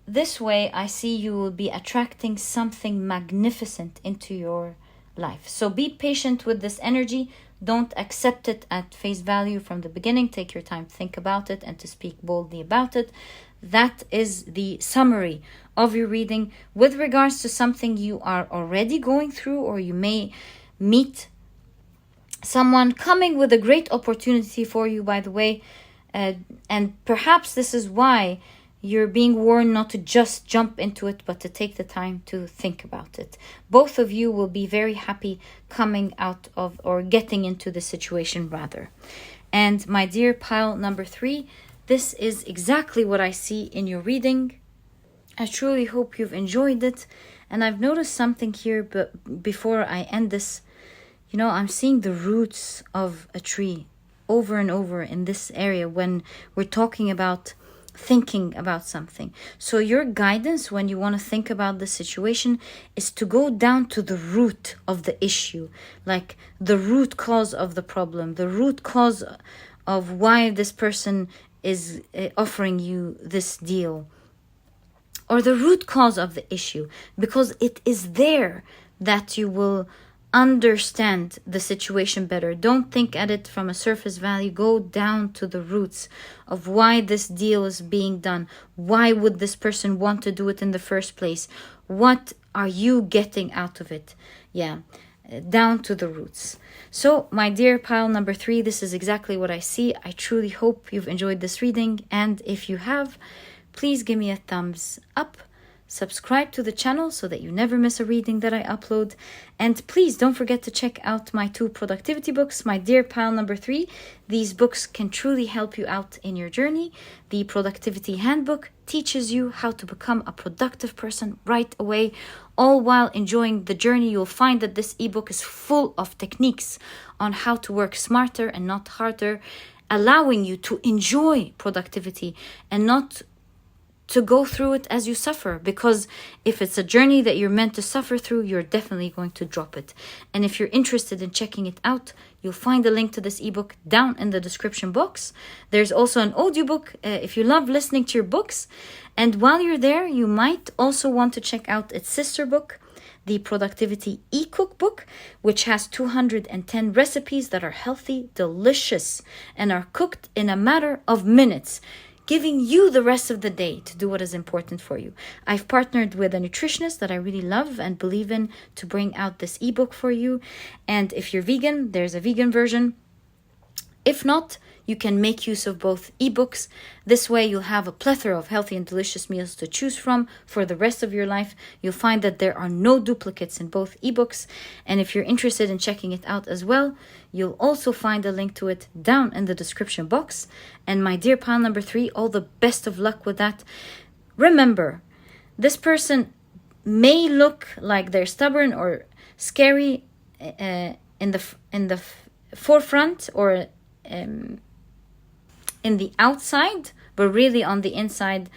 this way I see you will be attracting something magnificent into your life. So be patient with this energy. Don't accept it at face value from the beginning. Take your time to think about it and to speak boldly about it. That is the summary of your reading with regards to something you are already going through, or you may meet someone coming with a great opportunity for you, by the way. And perhaps this is why you're being warned not to just jump into it, but to take the time to think about it. Both of you will be very happy coming out of, or getting into the situation rather. And my dear pile number 3, this is exactly what I see in your reading. I truly hope you've enjoyed it. And I've noticed something here, but before I end this, you know, I'm seeing the roots of a tree over and over in this area when we're talking about thinking about something. So your guidance when you want to think about the situation is to go down to the root of the issue, like the root cause of the problem, the root cause of why this person is offering you this deal, or the root cause of the issue, because it is there that you will understand the situation better. Don't think at it from a surface value. Go down to the roots of why this deal is being done. Why would this person want to do it in the first place? What are you getting out of it? Yeah, down to the roots. So, my dear pile number 3, this is exactly what I see. I truly hope you've enjoyed this reading, and if you have, please give me a thumbs up. Subscribe to the channel so that you never miss a reading that I upload. And please don't forget to check out my 2 productivity books. My dear pile number 3, these books can truly help you out in your journey. The Productivity Handbook teaches you how to become a productive person right away, all while enjoying the journey. You'll find that this ebook is full of techniques on how to work smarter and not harder, allowing you to enjoy productivity and not to go through it as you suffer, because if it's a journey that you're meant to suffer through, you're definitely going to drop it. And if you're interested in checking it out, you'll find a link to this ebook down in the description box. There's also an audiobook if you love listening to your books. And while you're there, you might also want to check out its sister book, the Productivity e-cookbook, which has 210 recipes that are healthy, delicious, and are cooked in a matter of minutes, giving you the rest of the day to do what is important for you. I've partnered with a nutritionist that I really love and believe in to bring out this ebook for you. And if you're vegan, there's a vegan version. If not, you can make use of both ebooks. This way you'll have a plethora of healthy and delicious meals to choose from for the rest of your life. You'll find that there are no duplicates in both ebooks. And if you're interested in checking it out as well, you'll also find a link to it down in the description box. And my dear pile number 3, all the best of luck with that. Remember, this person may look like they're stubborn or scary in the forefront, or in the outside, but really on the inside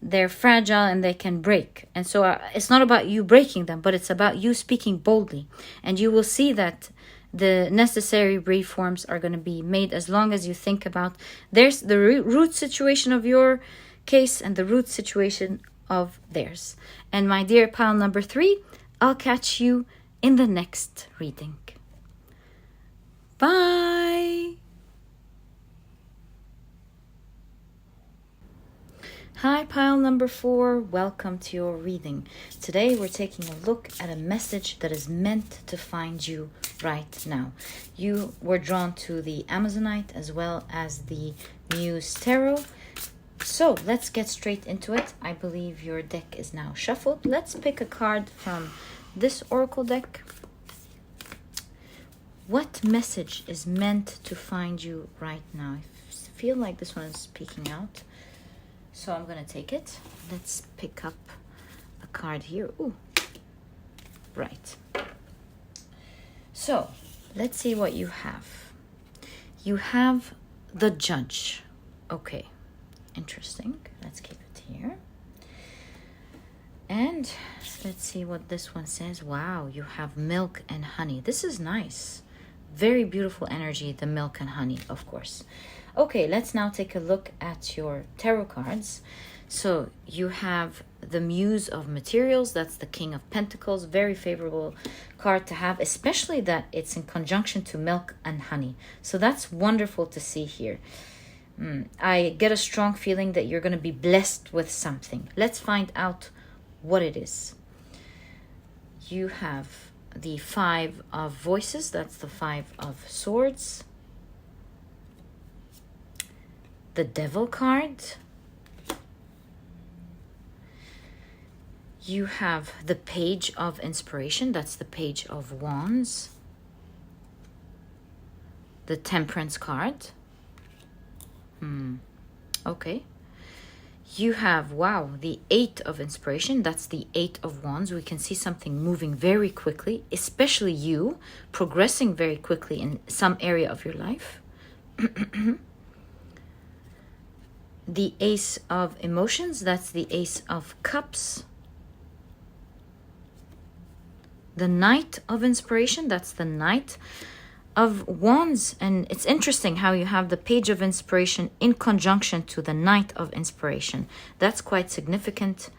they're fragile and they can break. And so it's not about you breaking them, but it's about you speaking boldly. And you will see that the necessary reforms are going to be made as long as you think about there's the root situation of your case and the root situation of theirs. And my dear pile number 3, I'll catch you in the next reading. Bye. Hi, pile number 4. Welcome to your reading. Today we're taking a look at a message that is meant to find you right now. You were drawn to the Amazonite as well as the Muse Tarot. So let's get straight into it. I believe your deck is now shuffled. Let's pick a card from this oracle deck. What message is meant to find you right now? I feel like this one is speaking out. So I'm going to take it. Let's pick up a card here. Ooh. Right. So let's see what you have. You have the Judge. Okay, interesting. Let's keep it here. And let's see what this one says. Wow, you have milk and honey. This is nice. Very beautiful energy, the milk and honey, of course. Okay, let's now take a look at your tarot cards. So you have the Muse of Materials. That's the King of Pentacles. Very favorable card to have, especially that it's in conjunction to milk and honey. So that's wonderful to see here. I get a strong feeling that you're going to be blessed with something. Let's find out what it is. You have the Five of Voices. That's the Five of Swords. The Devil card. You have the Page of Inspiration. That's the Page of Wands. The Temperance card. Okay. You have, wow, the Eight of Inspiration. That's the Eight of Wands. We can see something moving very quickly, especially you progressing very quickly in some area of your life. The Ace of Emotions. That's the Ace of Cups. The Knight of Inspiration. That's the Knight of Wands. And it's interesting how you have the Page of Inspiration in conjunction to the Knight of Inspiration. That's quite significant.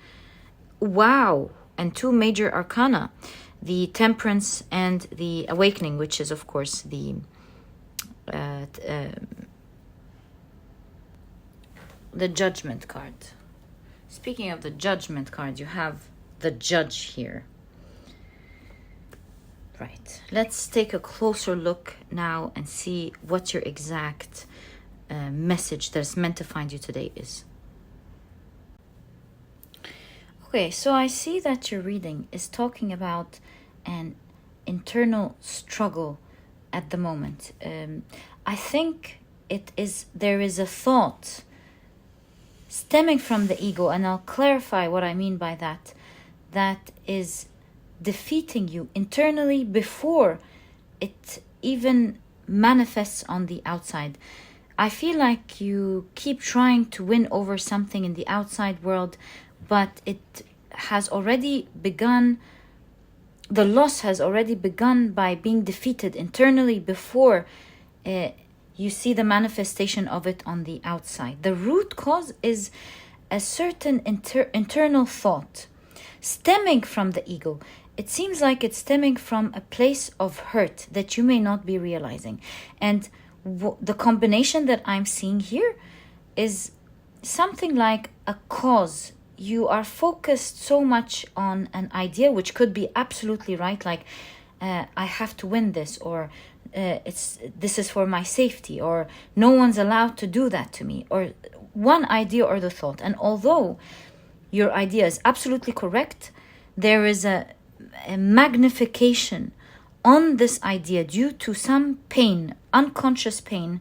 Wow. And two major arcana, the Temperance and the Awakening, which is of course the Judgment card. Speaking of the Judgment card, you have the Judge here. Right, let's take a closer look now and see what your exact message that's meant to find you today is. Okay, so I see that your reading is talking about an internal struggle at the moment. I think there is a thought stemming from the ego, and I'll clarify what I mean by that. That is defeating you internally before it even manifests on the outside. I feel like you keep trying to win over something in the outside world, but it has already begun, the loss has already begun by being defeated internally before you see the manifestation of it on the outside. The root cause is a certain internal thought stemming from the ego. It seems like it's stemming from a place of hurt that you may not be realizing. And the combination that I'm seeing here is something like a cause. You are focused so much on an idea, which could be absolutely right, like I have to win this, or this is for my safety, or no one's allowed to do that to me, or one idea or the thought. And although your idea is absolutely correct, there is a magnification on this idea due to some pain, unconscious pain,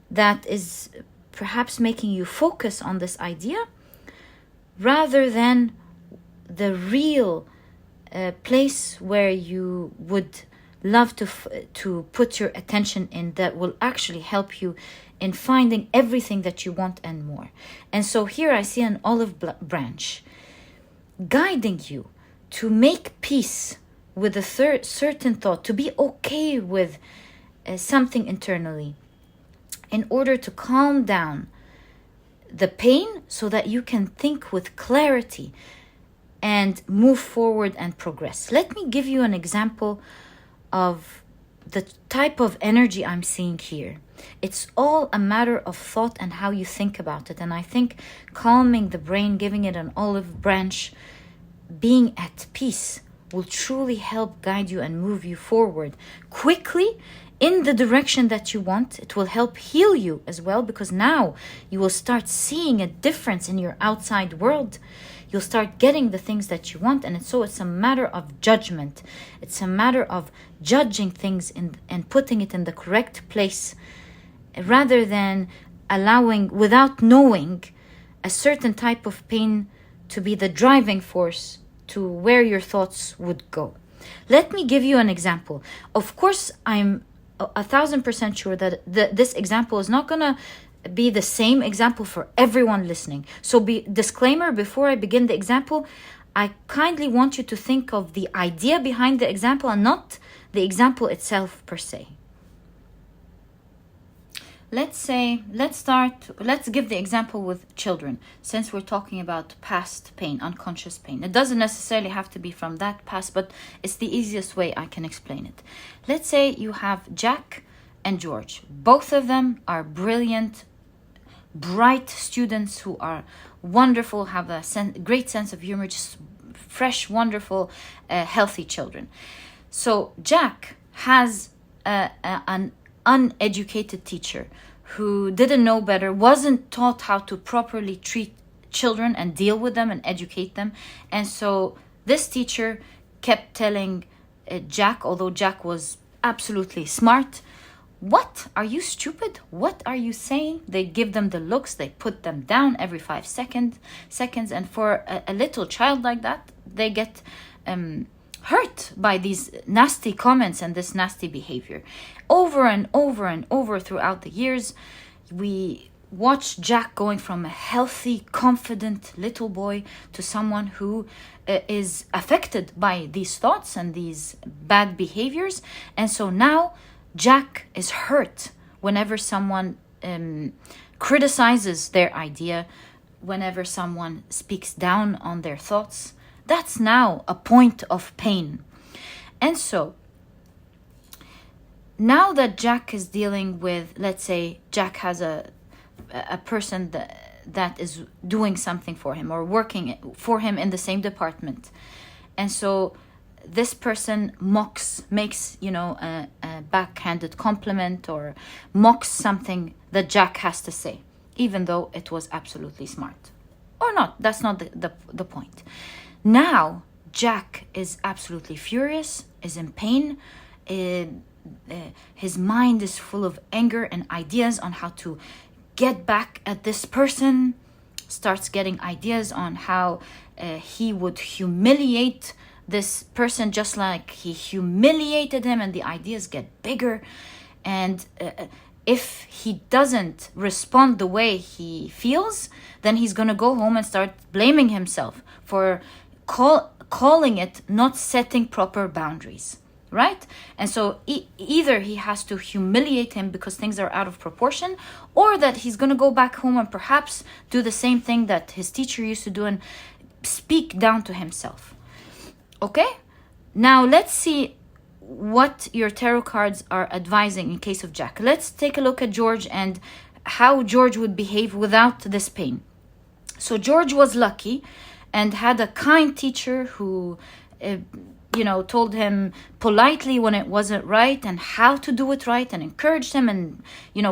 that is perhaps making you focus on this idea rather than the real place where you would love to put your attention in, that will actually help you in finding everything that you want and more. And so here I see an olive branch guiding you to make peace with a certain thought, to be okay with something internally, in order to calm down the pain so that you can think with clarity and move forward and progress. Let me give you an example of the type of energy I'm seeing here. It's all a matter of thought and how you think about it. And I think calming the brain, giving it an olive branch, being at peace will truly help guide you and move you forward quickly in the direction that you want. It will help heal you as well, because now you will start seeing a difference in your outside world. You'll start getting the things that you want. And so it's a matter of judgment. It's a matter of judging things and putting it in the correct place, rather than allowing, without knowing, a certain type of pain to be the driving force to where your thoughts would go. Let me give you an example. Of course, I'm 1,000% sure that this example is not gonna be the same example for everyone listening. So disclaimer, before I begin the example, I kindly want you to think of the idea behind the example and not the example itself per se. Let's give the example with children, since we're talking about past pain, unconscious pain. It doesn't necessarily have to be from that past, but it's the easiest way I can explain it. Let's say you have Jack and George. Both of them are brilliant, bright students who are wonderful, have a great sense of humor, just fresh, wonderful, healthy children. So Jack has an uneducated teacher who didn't know better, wasn't taught how to properly treat children and deal with them and educate them. And so this teacher kept telling Jack, although Jack was absolutely smart, "What? Are you stupid? What are you saying?" They give them the looks, they put them down every 5 seconds. And for a little child like that, they get hurt by these nasty comments and this nasty behavior. Over and over and over throughout the years, we watch Jack going from a healthy, confident little boy to someone who is affected by these thoughts and these bad behaviors. And so now Jack is hurt whenever someone criticizes their idea, whenever someone speaks down on their thoughts. That's now a point of pain. And so now that Jack is dealing with, let's say Jack has a person that is doing something for him or working for him in the same department. And so this person makes, a backhanded compliment or mocks something that Jack has to say, even though it was absolutely smart. Or not, that's not the point. Now, Jack is absolutely furious, is in pain. His mind is full of anger and ideas on how to get back at this person. Starts getting ideas on how he would humiliate this person just like he humiliated him, and the ideas get bigger. And if he doesn't respond the way he feels, then he's going to go home and start blaming himself for calling it not setting proper boundaries, right? And so either he has to humiliate him because things are out of proportion, or that he's going to go back home and perhaps do the same thing that his teacher used to do and speak down to himself. Okay? Now let's see what your tarot cards are advising in case of Jack. Let's take a look at George and how George would behave without this pain. So George was lucky and had a kind teacher who, told him politely when it wasn't right and how to do it right, and encouraged him and,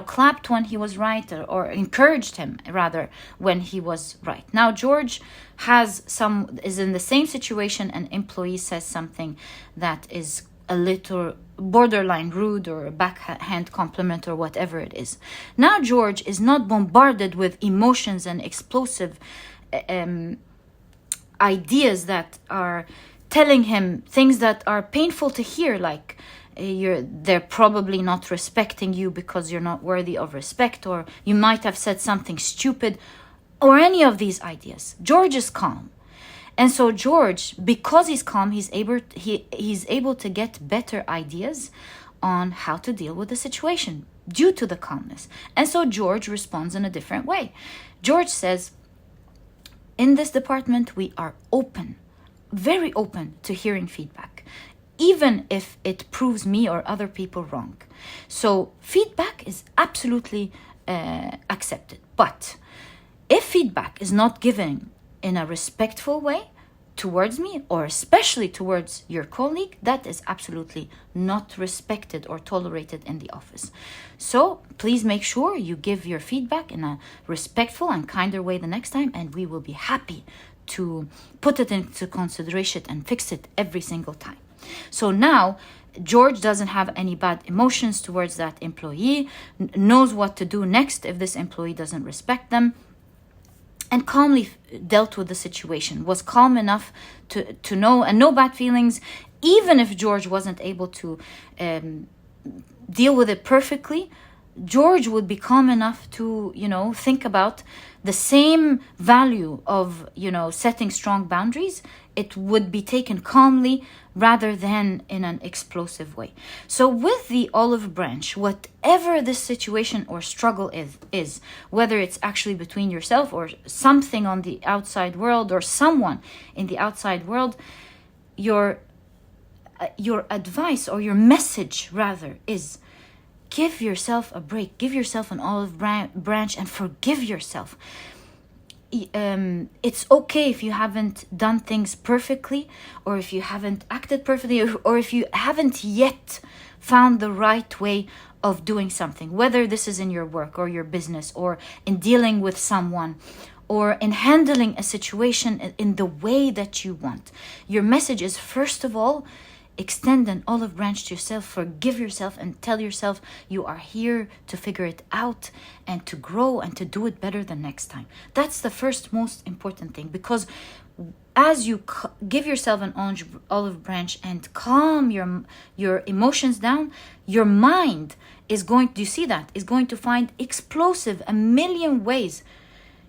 clapped when he was right, or encouraged him rather when he was right. Now George is in the same situation. An employee says something that is a little borderline rude or a backhand compliment or whatever it is. Now George is not bombarded with emotions and explosive ideas that are telling him things that are painful to hear, like they're probably not respecting you because you're not worthy of respect, or you might have said something stupid, or any of these ideas. George is calm. And so George, because he's calm, he's able to get better ideas on how to deal with the situation due to the calmness. And so George responds in a different way. George says, in this department, we are open, very open to hearing feedback, even if it proves me or other people wrong. So feedback is absolutely accepted. But if feedback is not given in a respectful way towards me, or especially towards your colleague, that is absolutely not respected or tolerated in the office. So please make sure you give your feedback in a respectful and kinder way the next time, and we will be happy to put it into consideration and fix it every single time. So now George doesn't have any bad emotions towards that employee, knows what to do next if this employee doesn't respect them, and calmly dealt with the situation, was calm enough to know, and no bad feelings even if George wasn't able to deal with it perfectly, George would be calm enough to, think about the same value of, setting strong boundaries. It would be taken calmly rather than in an explosive way. So with the olive branch, whatever this situation or struggle is, whether it's actually between yourself or something on the outside world or someone in the outside world, your advice or your message rather is, give yourself a break, give yourself an olive branch and forgive yourself. It's okay if you haven't done things perfectly, or if you haven't acted perfectly, or if you haven't yet found the right way of doing something, whether this is in your work or your business, or in dealing with someone, or in handling a situation in the way that you want. Your message is, first of all, extend an olive branch to yourself, forgive yourself, and tell yourself you are here to figure it out and to grow and to do it better the next time. That's the first most important thing, because as you give yourself an olive branch and calm your emotions down, your mind is going to find explosive a million ways.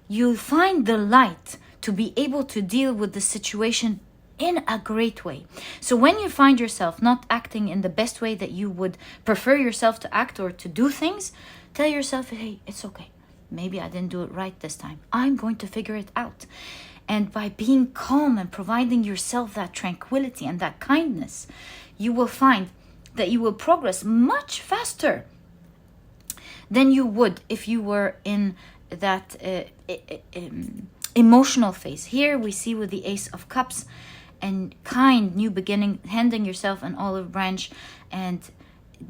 You'll find the light to be able to deal with the situation in a great way. So when you find yourself not acting in the best way that you would prefer yourself to act or to do things, tell yourself, hey, it's okay. Maybe I didn't do it right this time. I'm going to figure it out. And by being calm and providing yourself that tranquility and that kindness, you will find that you will progress much faster than you would if you were in that emotional phase. Here we see with the Ace of Cups, and kind new beginning, handing yourself an olive branch and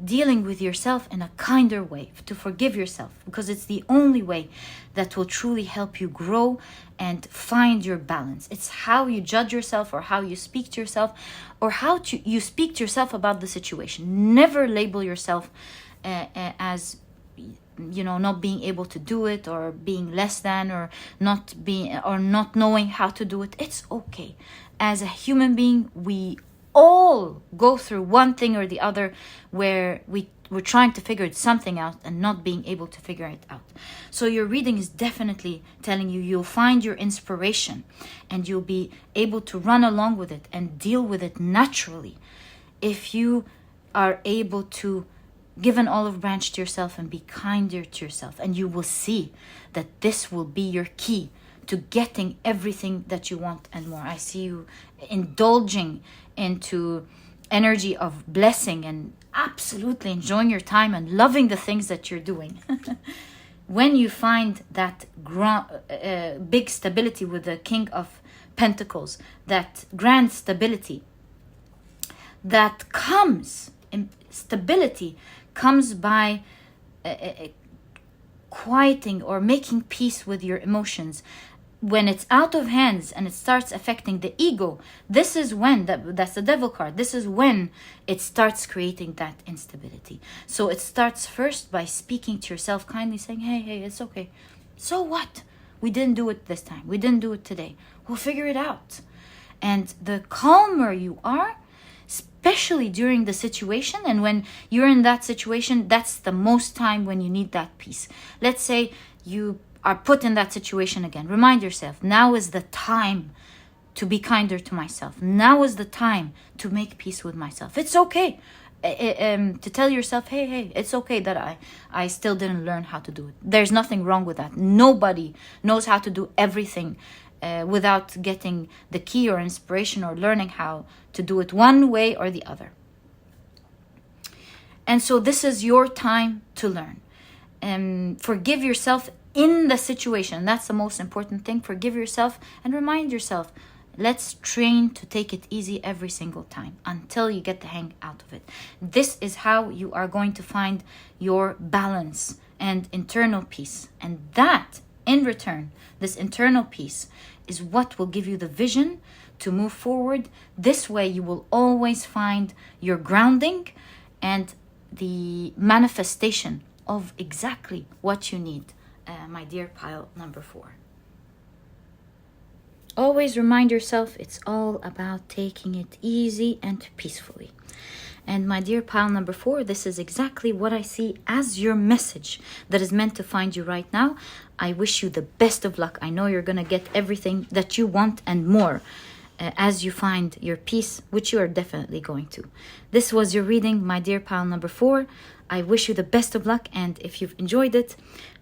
dealing with yourself in a kinder way, to forgive yourself, because it's the only way that will truly help you grow and find your balance. It's how you judge yourself, or how you speak to yourself, or how you speak to yourself about the situation. Never label yourself as not being able to do it, or being less than, or not knowing how to do it. It's okay. As a human being, we all go through one thing or the other where we're trying to figure something out and not being able to figure it out. So your reading is definitely telling you you'll find your inspiration, and you'll be able to run along with it and deal with it naturally if you are able to give an olive branch to yourself and be kinder to yourself. And you will see that this will be your key to getting everything that you want and more. I see you indulging into energy of blessing and absolutely enjoying your time and loving the things that you're doing. When you find that big stability with the King of Pentacles, that grand stability that comes, stability comes by quieting or making peace with your emotions. When it's out of hands and it starts affecting the ego, this is when, that's the devil card, this is when it starts creating that instability. So it starts first by speaking to yourself kindly, saying, hey, it's okay. So what? We didn't do it this time. We didn't do it today. We'll figure it out. And the calmer you are, especially during the situation, and when you're in that situation, that's the most time when you need that peace. Let's say you are put in that situation again. Remind yourself, now is the time to be kinder to myself. Now is the time to make peace with myself. It's okay to tell yourself, hey, it's okay that I still didn't learn how to do it. There's nothing wrong with that. Nobody knows how to do everything without getting the key or inspiration or learning how to do it one way or the other. And so this is your time to learn. Forgive yourself in the situation. That's the most important thing. Forgive yourself and remind yourself, let's train to take it easy every single time until you get the hang out of it. This is how you are going to find your balance and internal peace. And that, in return, this internal peace is what will give you the vision to move forward. This way you will always find your grounding and the manifestation of exactly what you need, my dear pile number 4. Always remind yourself it's all about taking it easy and peacefully. And my dear pile number 4, this is exactly what I see as your message that is meant to find you right now. I wish you the best of luck. I know you're going to get everything that you want and more as you find your peace, which you are definitely going to. This was your reading, my dear pile number 4. I wish you the best of luck, and if you've enjoyed it,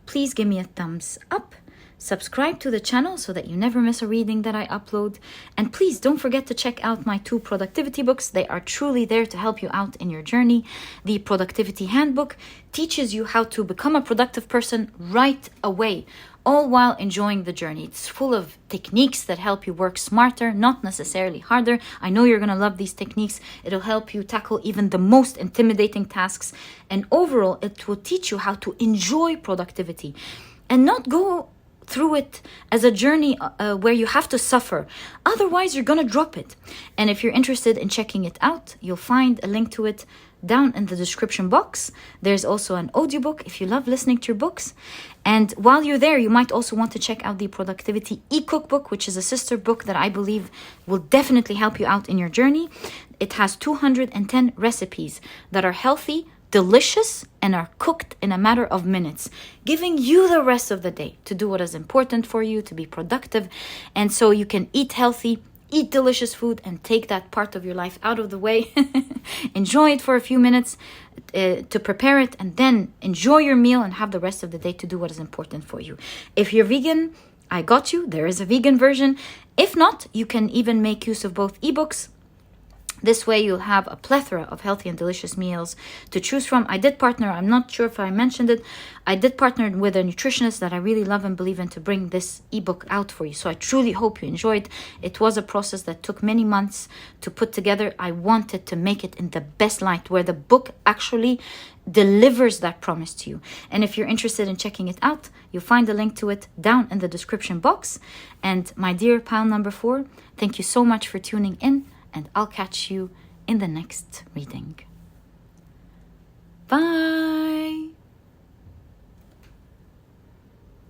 please give me a thumbs up. Subscribe to the channel so that you never miss a reading that I upload. And please don't forget to check out my 2 productivity books. They are truly there to help you out in your journey. The Productivity Handbook teaches you how to become a productive person right away, all while enjoying the journey. It's full of techniques that help you work smarter, not necessarily harder. I know you're going to love these techniques. It'll help you tackle even the most intimidating tasks. And overall, it will teach you how to enjoy productivity and not go through it as a journey where you have to suffer. Otherwise, you're going to drop it. And if you're interested in checking it out, you'll find a link to it down in the description box. There's also an audiobook if you love listening to your books. And while you're there, you might also want to check out the Productivity e-cookbook, which is a sister book that I believe will definitely help you out in your journey. It has 210 recipes that are healthy, delicious, and are cooked in a matter of minutes, giving you the rest of the day to do what is important for you, to be productive. And so you can eat healthy, eat delicious food, and take that part of your life out of the way. Enjoy it for a few minutes to prepare it, and then enjoy your meal and have the rest of the day to do what is important for you. If you're vegan, I got you. There is a vegan version. If not, you can even make use of both ebooks. This way you'll have a plethora of healthy and delicious meals to choose from. I did partner, I'm not sure if I mentioned it, I did partner with a nutritionist that I really love and believe in to bring this ebook out for you. So I truly hope you enjoyed. It was a process that took many months to put together. I wanted to make it in the best light where the book actually delivers that promise to you. And if you're interested in checking it out, you'll find a link to it down in the description box. And my dear pile number 4, thank you so much for tuning in. And I'll catch you in the next reading. Bye!